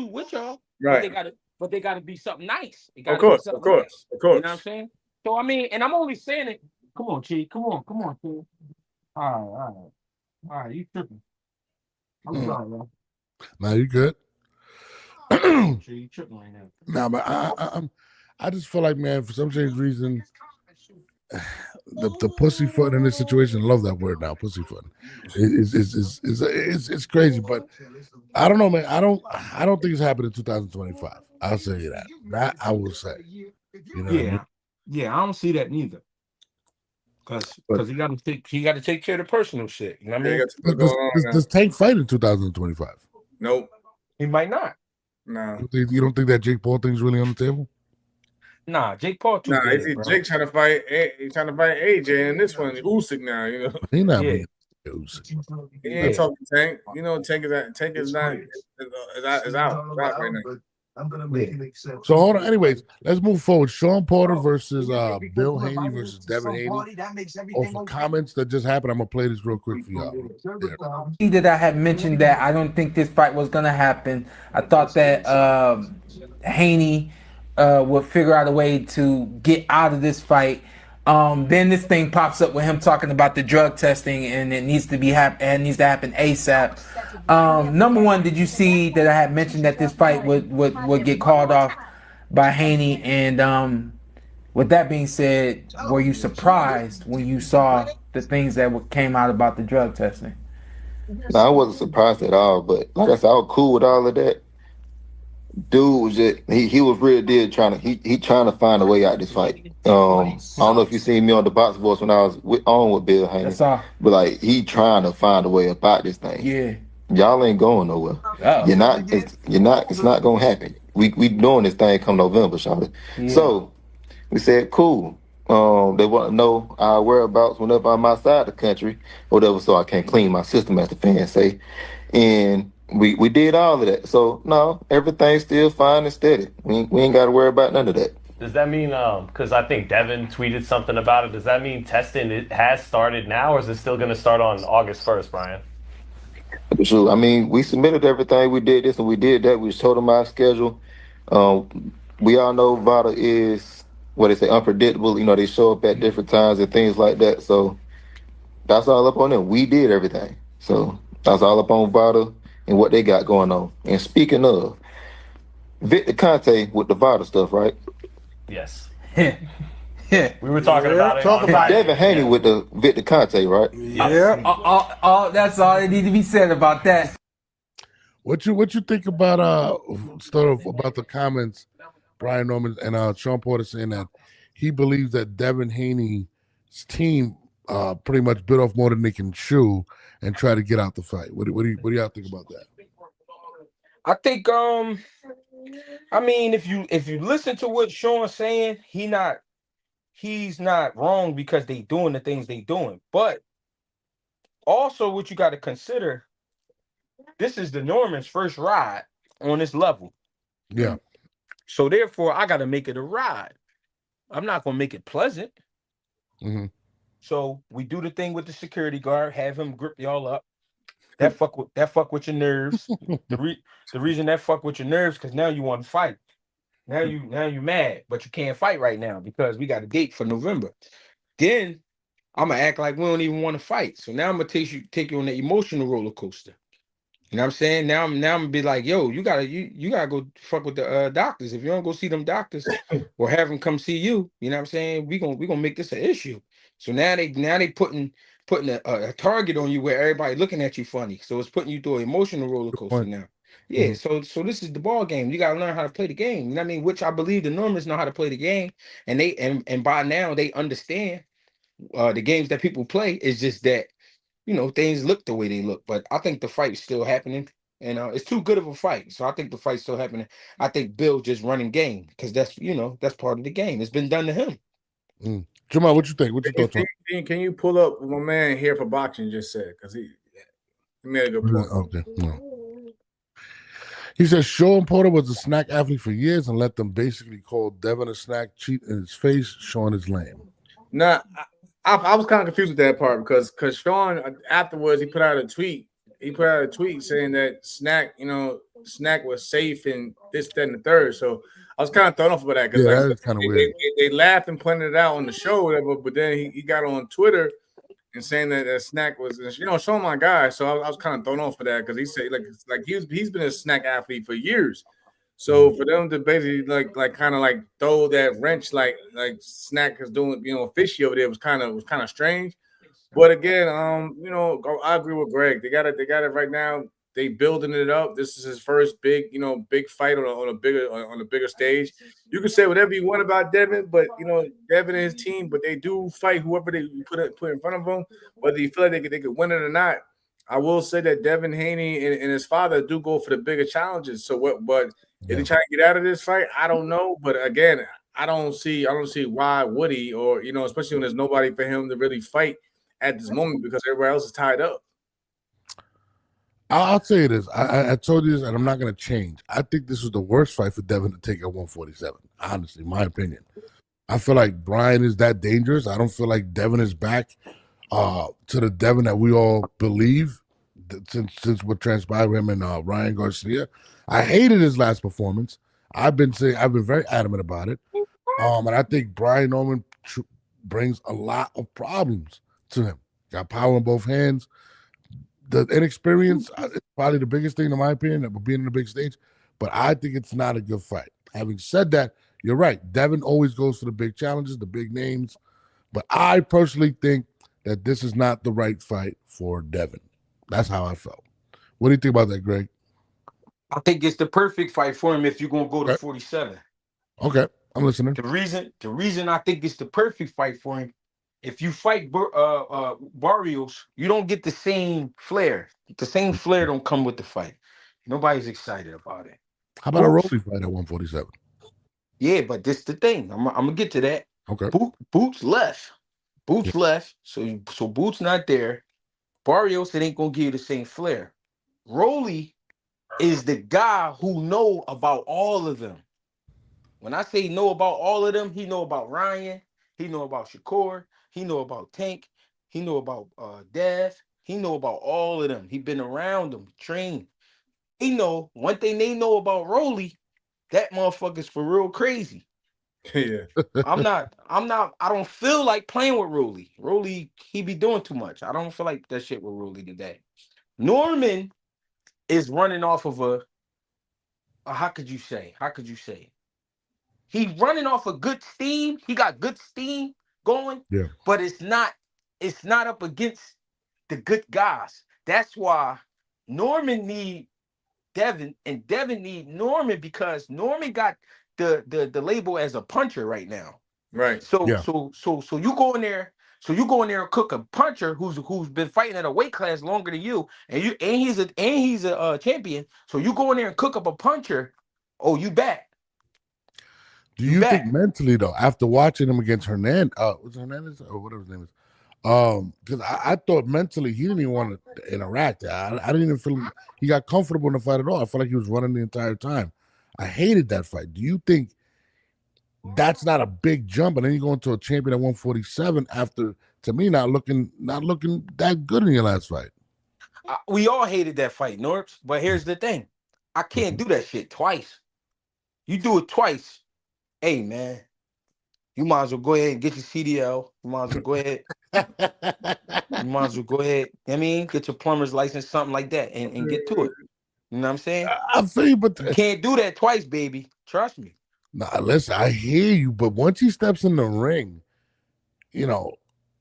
with y'all. Right. But they gotta be something nice. Of course. You know what I'm saying? So I mean, and I'm only saying it. Come on, Chi. Come on, Chi. All right, you tripping. I'm sorry, bro. Now you good. You tripping right now. Nah, but I just feel like, man, for some strange reason, the pussyfoot in this situation. I love that word now, pussyfoot. It's crazy, but I don't know, man. I don't think it's happened in 2025. I'll say you that. That I will say. You know what I mean? Yeah, I don't see that neither. Because he got to take care of the personal shit. You know what I mean? Does Tank fight in 2025? Nope. He might not. No. You don't think that Jake Paul thing's really on the table? Nah, Jake Paul too big, bro. Jake trying to fight AJ, and this one Usyk now. You know, he not being Usyk. He ain't talking Tank. You know, Tank is out right now. I'm gonna make it make sense. So hold on. Anyways, let's move forward. Sean Porter versus Bill Haney versus Devin Haney. For comments that just happened, I'm gonna play this real quick for y'all. That I had mentioned that I don't think this fight was gonna happen. I thought that Haney would figure out a way to get out of this fight. Then this thing pops up with him talking about the drug testing, and it needs to happen ASAP. Number one, did you see that I had mentioned that this fight would get called off by Haney? And with that being said, were you surprised when you saw the things that came out about the drug testing? No, I wasn't surprised at all. But like I said, I was cool with all of that. Dude was just he was really trying to find a way out this fight. I don't know if you seen me on the Box Voice when I was on with Bill Haney, but like he trying to find a way about this thing. Yeah, y'all ain't going nowhere. Oh. You're not. It's not gonna happen. We doing this thing come November, Charlotte. Yeah. So we said cool. They want to know our whereabouts whenever I'm outside the country, or whatever, so I can clean my system, as the fans say, and. We did all of that. So, no, everything's still fine and steady. We ain't got to worry about none of that. Does that mean, because I think Devin tweeted something about it, does that mean testing has started now, or is it still going to start on August 1st, Brian? Sure. I mean, we submitted everything. We did this and we did that. We just told them our schedule. We all know Vada is, what they say, unpredictable. You know, they show up at different times and things like that. So, that's all up on them. We did everything. So, that's all up on Vada and what they got going on. And speaking of, Victor Conte with the Vada stuff, right? Yes. We were talking about it. Devin Haney with the Victor Conte, right? Yeah. That's all that need to be said about that. What you think about about the comments, Brian Norman and Sean Porter saying that he believes that Devin Haney's team pretty much bit off more than they can chew and try to get out the fight. What do y'all think about that? I think I mean if you listen to what Sean's saying, he's not wrong because they doing the things they doing. But also what you got to consider this is the Norman's first ride on this level. Yeah. So therefore, I got to make it a ride. I'm not gonna make it pleasant. Mm-hmm. So we do the thing with the security guard, have him grip y'all up. That fuck with your nerves. The reason that fuck with your nerves, because now you want to fight. Now you mad, but you can't fight right now because we got a date for November. Then I'm gonna act like we don't even want to fight. So now I'm gonna take you on the emotional roller coaster. You know what I'm saying? Now I'm gonna be like, yo, you gotta go fuck with the doctors. If you don't go see them doctors or have them come see you, you know what I'm saying? We gonna make this an issue. So now they putting a target on you where everybody looking at you funny. So it's putting you through an emotional roller coaster now. Yeah, Mm-hmm. so this is the ball game. You gotta learn how to play the game. You know what I mean? Which I believe the Normans know how to play the game, and and by now they understand the games that people play. Is just that things look the way they look. But I think the fight's still happening, and it's too good of a fight. So I think the fight's still happening. I think Bill just running game because that's part of the game. It's been done to him. Jamal, what you think? What's your thoughts on? Can you pull up what my man here for boxing just said? Because he made a good point. Okay. No. He says Sean Porter was a snack athlete for years and let them basically call Devin a snack, cheat in his face. Sean is lame. Nah, I was kind of confused with that part because Sean afterwards he put out a tweet. He put out a tweet saying that Snack was safe and this, that, and the third. So I was kind of thrown off by that because that is kind of weird. They laughed and pointed it out on the show, or whatever. But then he got on Twitter and saying that Snack was, Sean my guy. So I was kind of thrown off for that because he said like he's been a Snack athlete for years. So for them to basically kind of throw that wrench like Snack is doing, fishy over there was kind of strange. But again, I agree with Greg. They got it right now. They building it up. This is his first big fight on a bigger stage. You can say whatever you want about Devin, but Devin and his team, but they do fight whoever they put in front of them, whether you feel like they could win it or not. I will say that Devin Haney and his father do go for the bigger challenges. So what? But if they try to get out of this fight, I don't know. But again, I don't see why would he, or especially when there's nobody for him to really fight at this moment because everybody else is tied up. I'll say this. I told you this, and I'm not going to change. I think this was the worst fight for Devin to take at 147. Honestly, my opinion. I feel like Brian is that dangerous. I don't feel like Devin is back to the Devin that we all believe since what transpired with him and Ryan Garcia. I hated his last performance. I've been very adamant about it. And I think Brian Norman brings a lot of problems to him. Got power in both hands. The inexperience is probably the biggest thing, in my opinion, of being in the big stage. But I think it's not a good fight. Having said that, you're right. Devin always goes for the big challenges, the big names. But I personally think that this is not the right fight for Devin. That's how I felt. What do you think about that, Greg? I think it's the perfect fight for him if you're gonna go to 47. Okay, I'm listening. The reason I think it's the perfect fight for him, if you fight Barrios, you don't get the same flair. The same flair don't come with the fight. Nobody's excited about it. How about a Rolly fight at 147? Yeah, but this the thing. I'm gonna get to that. Okay. Boots left. Boots left. So Boots not there. Barrios, it ain't gonna give you the same flair. Rolly is the guy who know about all of them. When I say know about all of them, he know about Ryan, he know about Shakur, he know about Tank, he know about Dev, he know about all of them. He been around them, trained. He know one thing they know about Rolly, that motherfucker's for real crazy. Yeah. I don't feel like playing with Rolly. Rolly, he be doing too much. I don't feel like that shit with Rolly today. Norman is running off of a how could you say? He running off a good steam. He got good steam going. Yeah. But it's not up against the good guys. That's why Norman need Devin and Devin need Norman because Norman got the label as a puncher right now. Right. So you go in there. So you go in there and cook a puncher who's been fighting at a weight class longer than you, and he's a champion. So you go in there and cook up a puncher. Oh, you back. Do you think mentally though, after watching him against Hernandez, was Hernandez or whatever his name is, Because I thought mentally he didn't even want to interact. I didn't even feel he got comfortable in the fight at all. I felt like he was running the entire time. I hated that fight. Do you think that's not a big jump? And then you go into a champion at 147 after, to me, not looking that good in your last fight. We all hated that fight, Norps. But here's the thing: I can't do that shit twice. You do it twice, hey man, you might as well go ahead and get your CDL. You might as well go ahead. You might as well go ahead. I mean, get your plumber's license, something like that, and get to it. You know what I'm saying? I feel you, but You can't do that twice, baby. Trust me. nah, listen, I hear you, but once he steps in the ring, you know,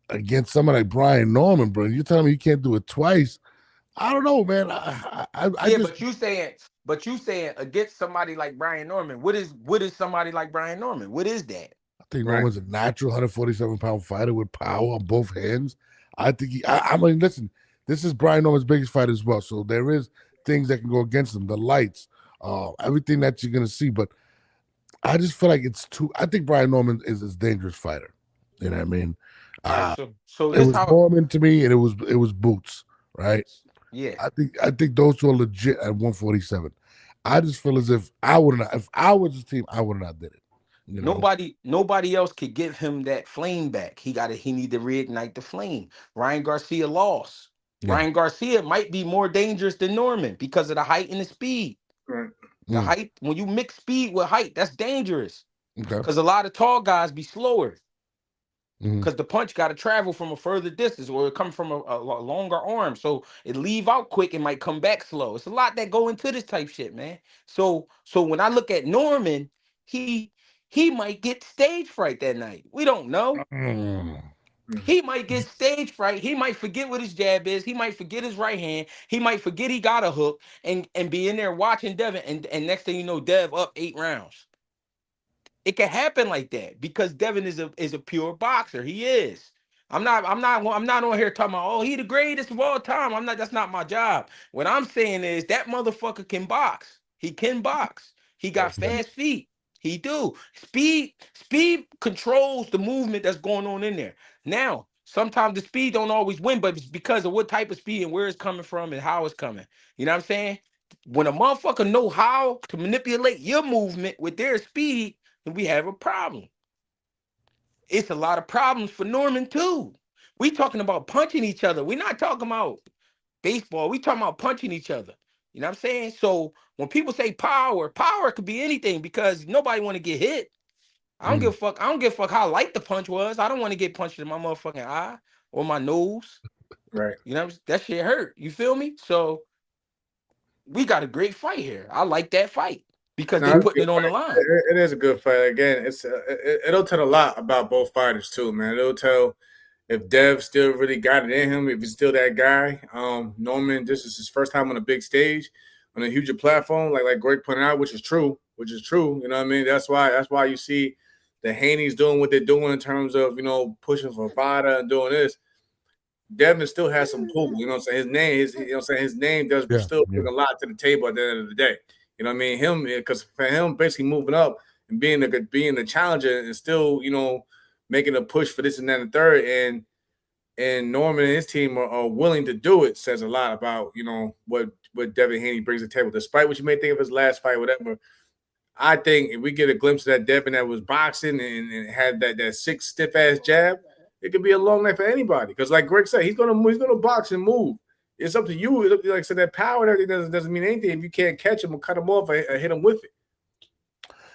against somebody like Brian Norman, bro, you're telling me you can't do it twice. I don't know, man. I Yeah, just but you saying against somebody like Brian Norman. What is somebody like Brian Norman? What is that? I think Right. Norman's a natural 147-pound fighter with power on both hands. I think I mean, listen, this is Brian Norman's biggest fight as well. So there is things that can go against him, the lights, everything that you're gonna see. But I just feel like it's too. I think Brian Norman is a dangerous fighter. You know what I mean? All right, so It this was how Norman to me, and it was Boots, right? yeah. I think those two are legit at 147. I just feel as if I would not, if I was his team, I would not did it. You know? Nobody else could give him that flame back. He need to reignite the flame. Ryan Garcia lost. Yeah. Ryan Garcia might be more dangerous than Norman because of the height and the speed. Right. The height, when you mix speed with height, that's dangerous. Okay. Because a lot of tall guys be slower. Mhm. Because the punch got to travel from a further distance or it come from a longer arm. So it leave out quick and might come back slow. It's a lot that go into this type shit, man. So when I look at Norman, he might get stage fright that night. We don't know. Mm. He might get stage fright. He might forget what his jab is. He might forget his right hand. He might forget he got a hook and be in there watching Devin. And next thing you know, Dev up 8 rounds. It can happen like that because Devin is a pure boxer. He is. I'm not on here talking about, oh, he the greatest of all time. I'm not, that's not my job. What I'm saying is that motherfucker can box. He can box. He got fast feet. He do. Speed controls the movement that's going on in there. Now, sometimes the speed don't always win, but it's because of what type of speed and where it's coming from and how it's coming. You know what I'm saying? When a motherfucker know how to manipulate your movement with their speed, then we have a problem. It's a lot of problems for Norman too. We talking about punching each other. We're not talking about baseball. We talking about punching each other. You know what I'm saying? So when people say power could be anything because nobody want to get hit. I don't give a fuck. I don't give a fuck how light the punch was. I don't want to get punched in my motherfucking eye or my nose. Right. You know, that shit hurt. You feel me? So we got a great fight here. I like that fight because they putting it on the line. It is a good fight. Again, it'll tell a lot about both fighters too, man. It'll tell if Dev still really got it in him, if he's still that guy. Norman, this is his first time on a big stage, on a huger platform, like Greg pointed out, which is true. You know what I mean? That's why you see the Haney's doing what they're doing in terms of, you know, pushing for Vada and doing this. Devin still has some pull. You know what I'm saying? His name does still bring a lot to the table at the end of the day. You know what I mean? Him, because for him basically moving up and being the challenger and still, you know, making a push for this and that and third, and Norman and his team are willing to do it says a lot about, you know, what Devin Haney brings to the table. Despite what you may think of his last fight, whatever, I think if we get a glimpse of that Devin that was boxing and had that sick stiff ass jab, it could be a long night for anybody. Because like Greg said, he's gonna box and move. It's up to you. Like I said, that power and everything doesn't mean anything if you can't catch him or cut him off or hit him with it.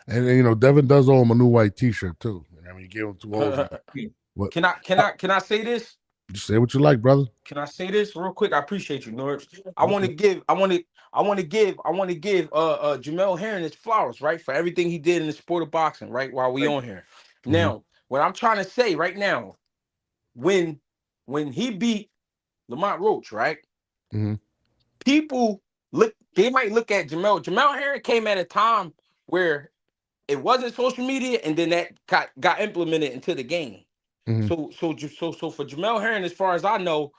And you know, Devin does owe him a new white T-shirt too. I mean, he gave him 2 holes. Can I say this? Just say what you like, brother. Can I say this real quick? I appreciate you, Norris. I want to give Jamel Herring his flowers, right, for everything he did in the sport of boxing, right, while we on here. Now, what I'm trying to say right now, when he beat Lamont Roach, right? People they might look at Jamel. Jamel Herring came at a time where it wasn't social media, and then that got implemented into the game. So for Jamel Herring, as far as I know,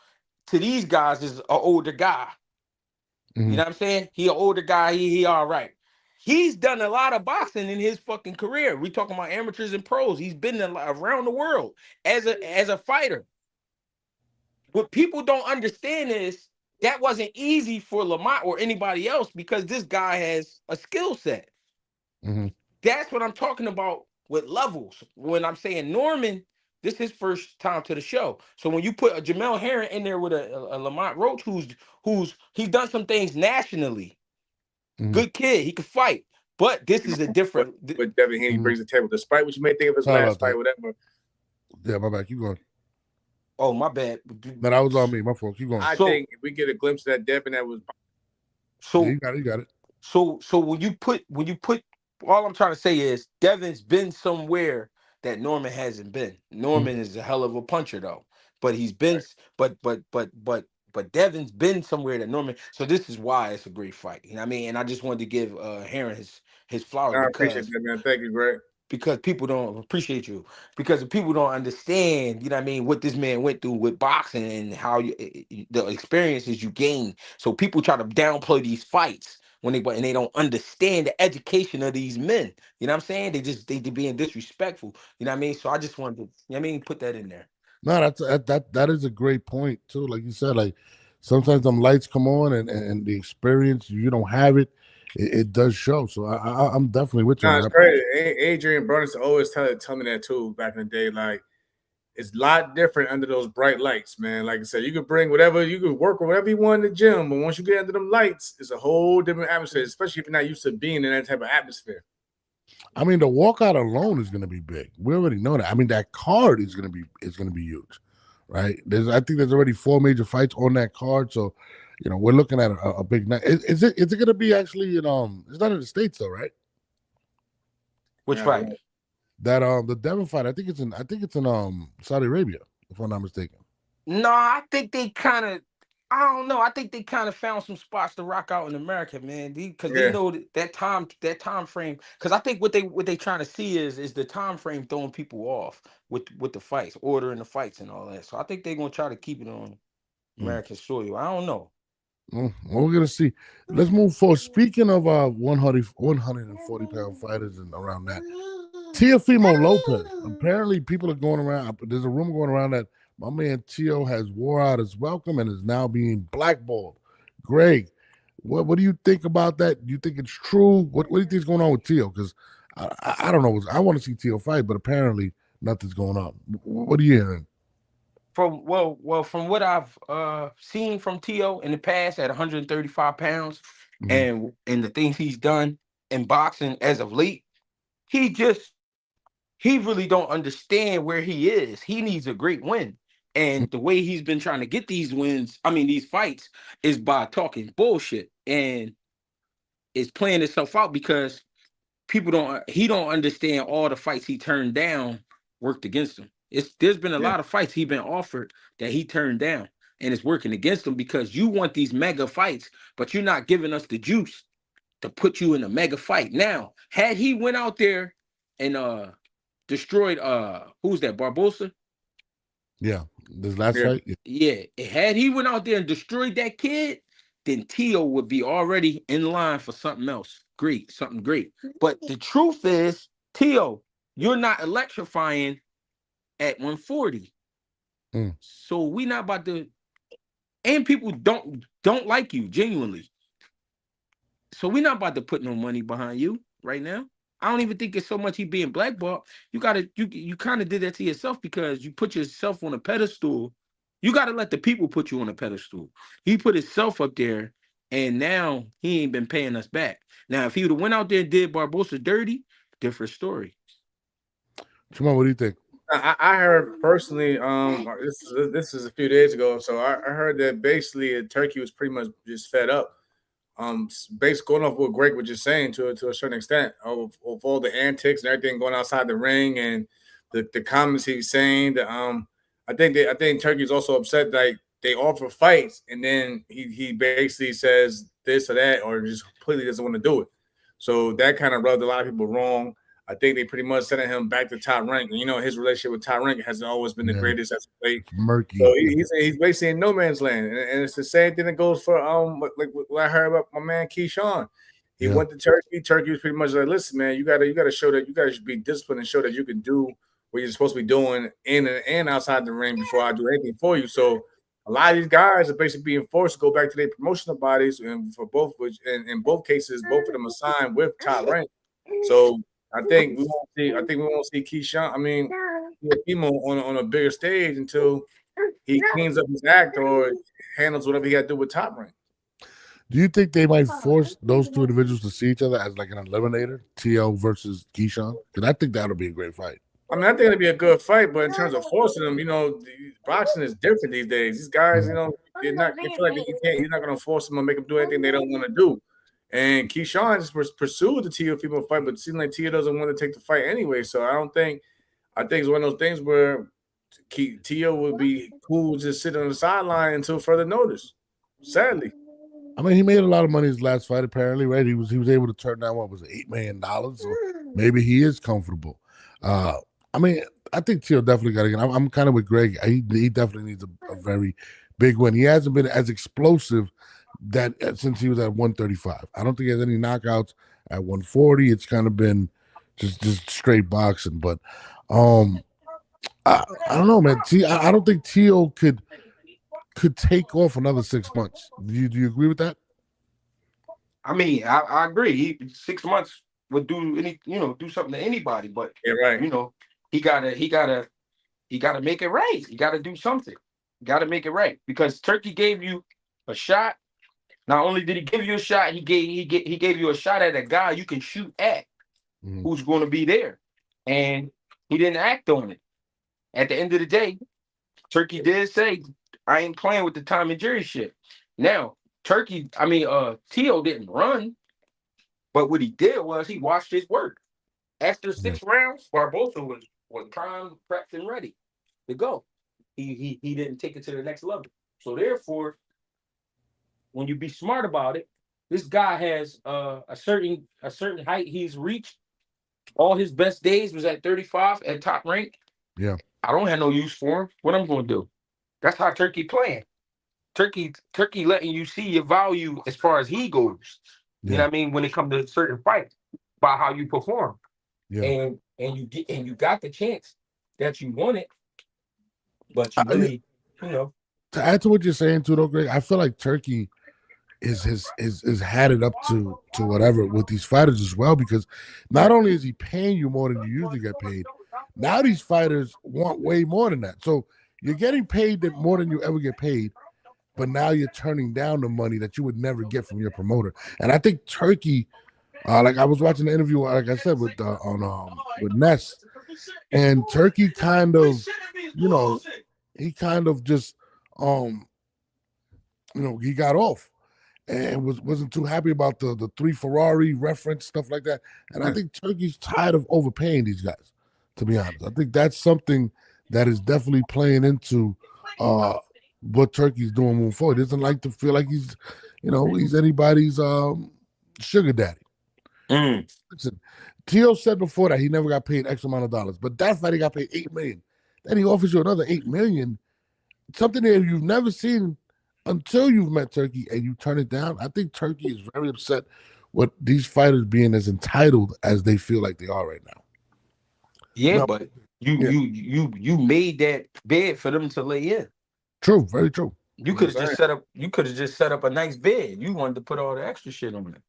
to these guys is an older guy. You know what I'm saying? He an older guy. He all right. He's done a lot of boxing in his fucking career. We talking about amateurs and pros. He's been around the world as a fighter. what people don't understand is that wasn't easy for Lamont or anybody else because this guy has a skill set. Mm-hmm. That's what I'm talking about with levels. When I'm saying Norman, this is his first time to the show. So when you put a Jamel Herring in there with a Lamont Roach, he's done some things nationally. Mm-hmm. Good kid, he could fight. But this is a different. But Devin Haney brings to the table, despite what you may think of his Sorry last about fight, that. whatever. Yeah, my bad. Keep going. Oh, my bad. No, that was on me. My fault. Keep going. I think if we get a glimpse of that Devin that was Yeah, So you got it. You got it. so when you put all I'm trying to say is Devin's been somewhere that Norman hasn't been. Norman is a hell of a puncher though, but he's been but Devin's been somewhere that Norman. So this is why it's a great fight. You know what I mean? And I just wanted to give Heron his flowers I appreciate because that, man. Thank you, Greg. people don't appreciate you because if people don't understand, you know what I mean, what this man went through with boxing and how the experiences you gain. So people try to downplay these fights when they don't understand the education of these men. You know what I'm saying? They being disrespectful. You know what I mean? So I just wanted to, you know what I mean, put that in there. No, that is a great point too. Like you said, like sometimes them lights come on and the experience you don't have it does show. So I'm definitely with you No, on it's that. crazy. Adrian Brothers always tell me that too back in the day. Like it's a lot different under those bright lights, man. Like I said, you could bring whatever, you could work with whatever you want in the gym, but once you get under them lights, it's a whole different atmosphere, especially if you're not used to being in that type of atmosphere. I mean, the walkout alone is going to be big. We already know that. I mean, that card is going to be huge, right? I think there's already 4 major fights on that card, so you know we're looking at a big night. Is it going to be actually in It's not in the States though, right? Which Yeah, fight? That the Devon fight. I think it's in Saudi Arabia, if I'm not mistaken. No, I think they kind of. I don't know. I think they kind of found some spots to rock out in America, man. Because they yeah. know that time frame. Because I think what they trying to see is the time frame throwing people off with the fights, ordering the fights and all that. So I think they're gonna try to keep it on Mm. American soil. I don't know. Well, we're gonna see. Let's move forward. Speaking of 140-pound fighters and around that, Teofimo Lopez. Apparently, people are going around. There's a rumor going around that my man Tio has wore out his welcome and is now being blackballed. Greg, what do you think about that? Do you think it's true? What do you think is going on with Tio? Because I don't know. I want to see Tio fight, but apparently nothing's going on. What are you hearing? From what I've seen from Tio in the past at 135 pounds, Mhm. and the things he's done in boxing as of late, he really don't understand where he is. He needs a great win. And the way he's been trying to get these wins, I mean these fights, is by talking bullshit. And it's playing itself out because he don't understand all the fights he turned down worked against him. There's been a Yeah. lot of fights he been offered that he turned down, and it's working against him because you want these mega fights, but you're not giving us the juice to put you in a mega fight. Now, had he went out there and destroyed who's that, Barbosa? Yeah, this last Yeah. fight. Yeah, had he went out there and destroyed that kid, then Tio would be already in line for something else. Great, something great. But the truth is, Tio, you're not electrifying at 140. Mm. So we not about to, and people don't like you genuinely. So we're not about to put no money behind you right now. I don't even think it's so much he being blackballed. You kind of did that to yourself because you put yourself on a pedestal. You got to let the people put you on a pedestal. He put himself up there, and now he ain't been paying us back. Now, if he would have went out there and did Barbosa dirty, different story. Shimon, what do you think? I heard personally, this is a few days ago. So I heard that basically Turkey was pretty much just fed up. Based going off what Greg was just saying to a certain extent of all the antics and everything going outside the ring and the comments he's saying. I think Turkey's also upset that they offer fights and then he basically says this or that or just completely doesn't want to do it. So that kind of rubbed a lot of people wrong. I think they pretty much sending him back to top rank. And, you know, his relationship with top rank has always been the greatest as of late. Murky. So he's basically in no man's land, and it's the same thing that goes for like what I heard about my man Keyshawn. He went to Turkey. Turkey was pretty much like, listen, man, you gotta show that you guys be disciplined and show that you can do what you're supposed to be doing in and outside the ring before I do anything for you. So a lot of these guys are basically being forced to go back to their promotional bodies, and for both, which in both cases, both of them are signed with top rank. So I think we won't see. I think we won't see Keyshawn. I mean, Teofimo on a bigger stage until he cleans up his act or handles whatever he got to do with top rank. Do you think they might force those two individuals to see each other as like an eliminator, T.O. versus Keyshawn? Because I think that'll be a great fight. I mean, I think it'll be a good fight, but in terms of forcing them, boxing is different these days. These guys, they're not. They feel like you're not going to force them or make them do anything they don't want to do. And Keyshawn just pursued the Teofimo fight, but it seems like Tio doesn't want to take the fight anyway. So I think it's one of those things where Tio would be cool just sitting on the sideline until further notice. Sadly. I mean, he made a lot of money his last fight, apparently, right? He was able to turn down what was it, $8 million. So maybe he is comfortable. I mean, I think Tio definitely got to get. I'm kind of with Greg. He definitely needs a very big win. He hasn't been as explosive since he was at 135. I don't think he has any knockouts at 140. It's kind of been just straight boxing. But I don't know, man. I don't think Tio could take off another 6 months. Do you agree with that? I mean, I agree. 6 months would do do something to anybody, but yeah, right. He gotta make it right. He gotta do something. Gotta make it right. Because Turkey gave you a shot. Not only did he give you a shot, he gave you a shot at a guy you can shoot at, who's going to be there, and he didn't act on it. At the end of the day, Turkey did say, "I ain't playing with the Tom and Jerry shit." Now, Tio didn't run, but what he did was he watched his work. After 6 rounds, Barbosa was prime, prepped, and ready to go. He didn't take it to the next level. So therefore, when you be smart about it, this guy has a certain height he's reached. All his best days was at 35 at top rank. Yeah. I don't have no use for him. What I'm going to do? That's how Turkey playing. Turkey letting you see your value as far as he goes. You know what I mean? When it comes to certain fights, by how you perform. Yeah. And you got the chance that you want it, but you really, To add to what you're saying too, though, Greg, I feel like Turkey is had it up to whatever with these fighters as well, because not only is he paying you more than you usually get paid, now these fighters want way more than that. So you're getting paid more than you ever get paid, but now you're turning down the money that you would never get from your promoter. And I think Turkey, like I was watching the interview, like I said, with Ness, and Turkey kind of, he kind of just, he got off and wasn't too happy about the 3 Ferrari reference, stuff like that. And I think Turkey's tired of overpaying these guys, to be honest. I think that's something that is definitely playing into what Turkey's doing moving forward. He doesn't like to feel like he's anybody's sugar daddy. Listen, Tio said before that he never got paid X amount of dollars, but that fight he got paid $8 million. Then he offers you another $8 million, something that you've never seen until you've met Turkey, and you turn it down. I think Turkey is very upset with these fighters being as entitled as they feel like they are right now. Yeah, but you made that bed for them to lay in. True, very true. You could have just set up a nice bed. You wanted to put all the extra shit on it.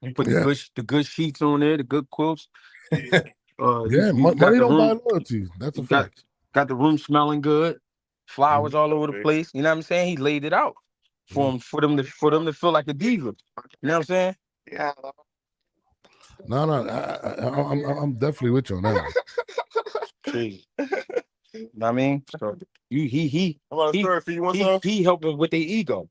You put the good sheets on there, the good quilts. Money don't buy loyalty. That's a fact. Got the room smelling good, flowers all over the place. You know what I'm saying? He laid it out for them to feel like a diva. You know what I'm saying? Yeah. No, I'm definitely with you on that. Crazy. You know what I mean? So he helping with their ego.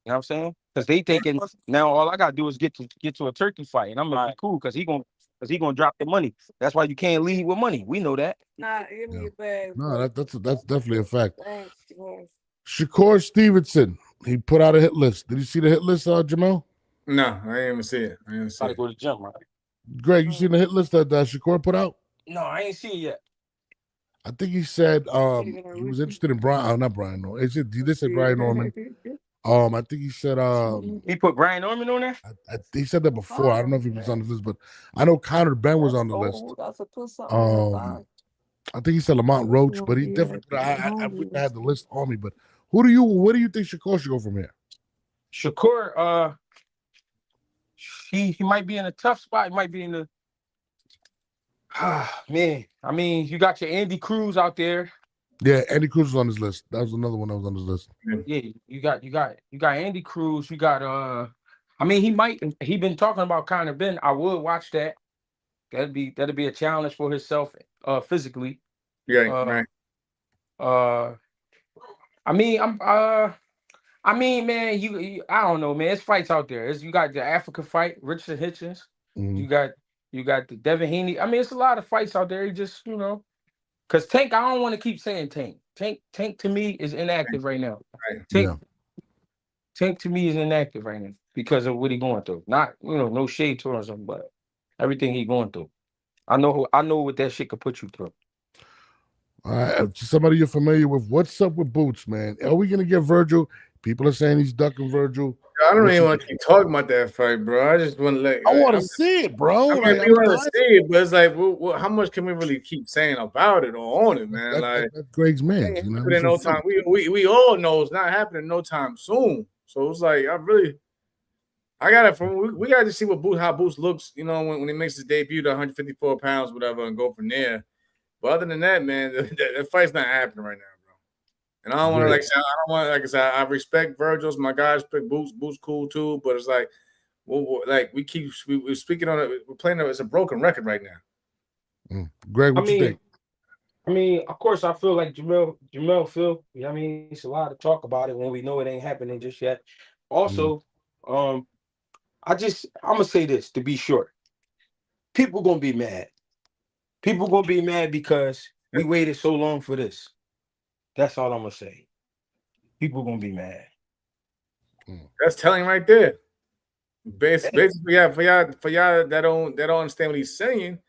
You know what I'm saying? Because they thinking now all I gotta do is get to a Turkey fight, and I'm gonna be cool because he gonna drop the money. That's why you can't lead with money. We know that. Nah, give me a bag. No, that's definitely a fact. Thanks. Shakur Stevenson, he put out a hit list. Did you see the hit list, Jamel? No, I didn't even see it. Gotta go to the gym, right? Greg, you seen the hit list that Shakur put out? No, I ain't seen it yet. I think he said he was interested in Brian. Not Brian. No, they said Brian Norman. I think he said he put Brian Norman on there. He said that before. I don't know if he was on the list, but I know Conor Ben was on the list. I think he said Lamont Roach, but he definitely. I wish I had the list on me, but Where do you think Shakur should go from here? Shakur, he might be in a tough spot. He might be in the man. I mean, you got your Andy Cruz out there. Yeah, Andy Cruz was on his list. That was another one that was on his list. Yeah, you got Andy Cruz. You got I mean, he been talking about kind of Ben. I would watch that. That'd be a challenge for himself physically. Yeah, right. I mean, man, you I don't know, man. It's fights out there. You got the Africa fight, Richard Hitchens. Mhm. You got the Devin Haney. I mean, it's a lot of fights out there. You just, because Tank, I don't want to keep saying Tank. Tank to me is inactive right now. Right. Tank to me is inactive right now because of what he going through. Not, no shade towards him, but everything he going through. I know what that shit could put you through. All right, somebody you're familiar with. What's up with Boots, man? Are we gonna get Virgil? People are saying he's ducking Virgil. I don't even want to keep talking about that fight, bro. I just want to I want to see it, bro. I mean, we want to see it, but it's like, how much can we really keep saying about it or on it, man? That's Greg's man. In no time. We all know it's not happening no time soon. So it's like we got to see how Boots looks, when he makes his debut to 154 pounds, whatever, and go from there. But other than that, man, that fight's not happening right now, bro. And I don't want to like I said, I respect Virgil's, my guys pick Boots cool too, but it's like, we're speaking on it, we're playing it, it's a broken record right now. Greg, what you think? I mean, of course, I feel like Jamel feel. I mean, it's a lot to talk about it when we know it ain't happening just yet. Also, I'm gonna say this to be sure. People gonna be mad. People gonna be mad because we waited so long for this. That's all I'm gonna say. People gonna be mad. That's telling right there. Basically, yeah, for y'all that don't understand what he's saying,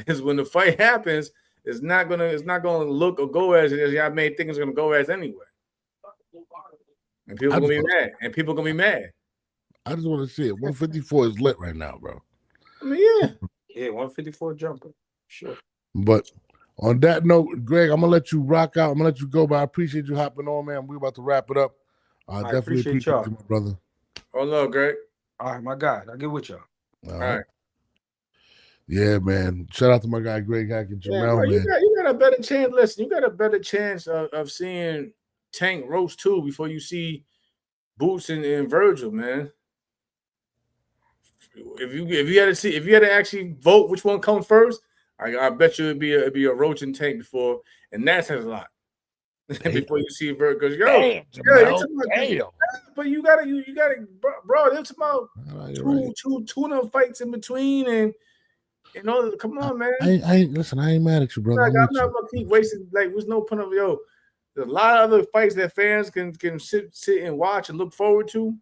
is when the fight happens, it's not gonna look or go as y'all may think it's gonna go as anyway. And people gonna be mad. I just want to see it. 154 is lit right now, bro. I mean, yeah, 154 jumper, sure. But on that note, Greg, I'm gonna let you rock out. I'm gonna let you go, but I appreciate you hopping on, man. We're about to wrap it up. I definitely appreciate y'all. You, my brother. Oh no, Greg. All right, my God, I'll get with y'all. All right. Yeah, man. Shout out to my guy Greg Hack and Jamel, man. You got a better chance. Listen, you got a better chance of seeing Tank roast too before you see Boots and Virgil, man. If you had to actually vote which one comes first, I bet you it'd be a Roach and Tank before, and that says a lot. Before you see Virgil, damn. But you gotta, bro. It's about two of them fights in between, and come on, man. Listen, I ain't mad at you, brother. I'm not gonna keep wasting. Like, there's no point of There's a lot of other fights that fans can sit and watch and look forward to.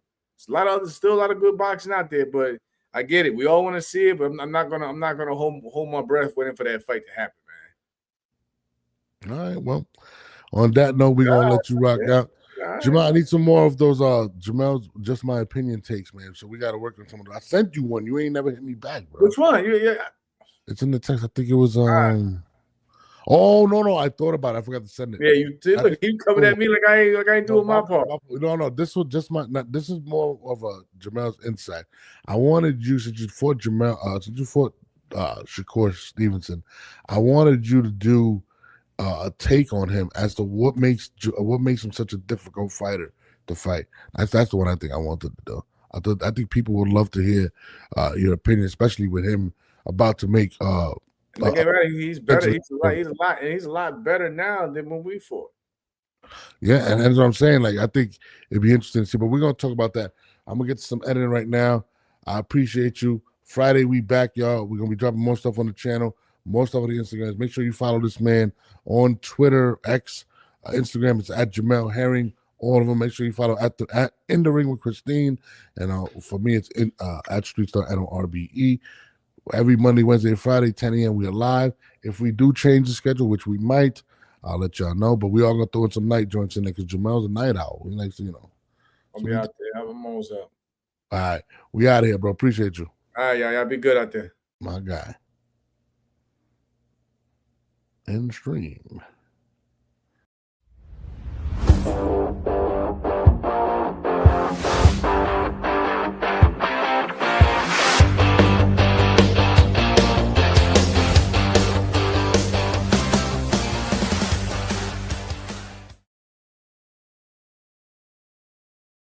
There's still a lot of good boxing out there, but I get it. We all want to see it, but I'm not gonna hold my breath waiting for that fight to happen, man. All right, well, on that note, we're gonna let you rock out. Right. Jamal, I need some more of those Jamel's Just My Opinion takes, man. So we gotta work on some of those. I sent you one. You ain't never hit me back, bro. Which one? Yeah. It's in the text. I think it was Oh no! I thought about it. I forgot to send it. Yeah, you did. Look, you coming at me like I ain't doing my part. No. This was just this is more of a Jamel's insight. I wanted you, since you fought Shakur Stevenson, I wanted you to do a take on him as to what makes him such a difficult fighter to fight. That's the one I think I wanted to do. I think people would love to hear your opinion, especially with him about to make. He's better. He's a lot better now than when we fought. Yeah, and that's what I'm saying. Like, I think it'd be interesting to see, but we're gonna talk about that. I'm gonna get to some editing right now. I appreciate you. Friday we back, y'all. We're gonna be dropping more stuff on the channel, more stuff on the Instagrams. Make sure you follow this man on Twitter, X, Instagram. It's at Jamel Herring. All of them. Make sure you follow at In the Ring with Christine, and for me it's at Street Star NORBE. Every Monday, Wednesday, and Friday, 10 a.m. we are live. If we do change the schedule, which we might, I'll let y'all know. But we all gonna throw in some night joints in there because Jamel's a night owl. We like to, I'll be out there. I'm almost up. All right, we out of here, bro. Appreciate you. All right, y'all be good out there. My guy. End stream.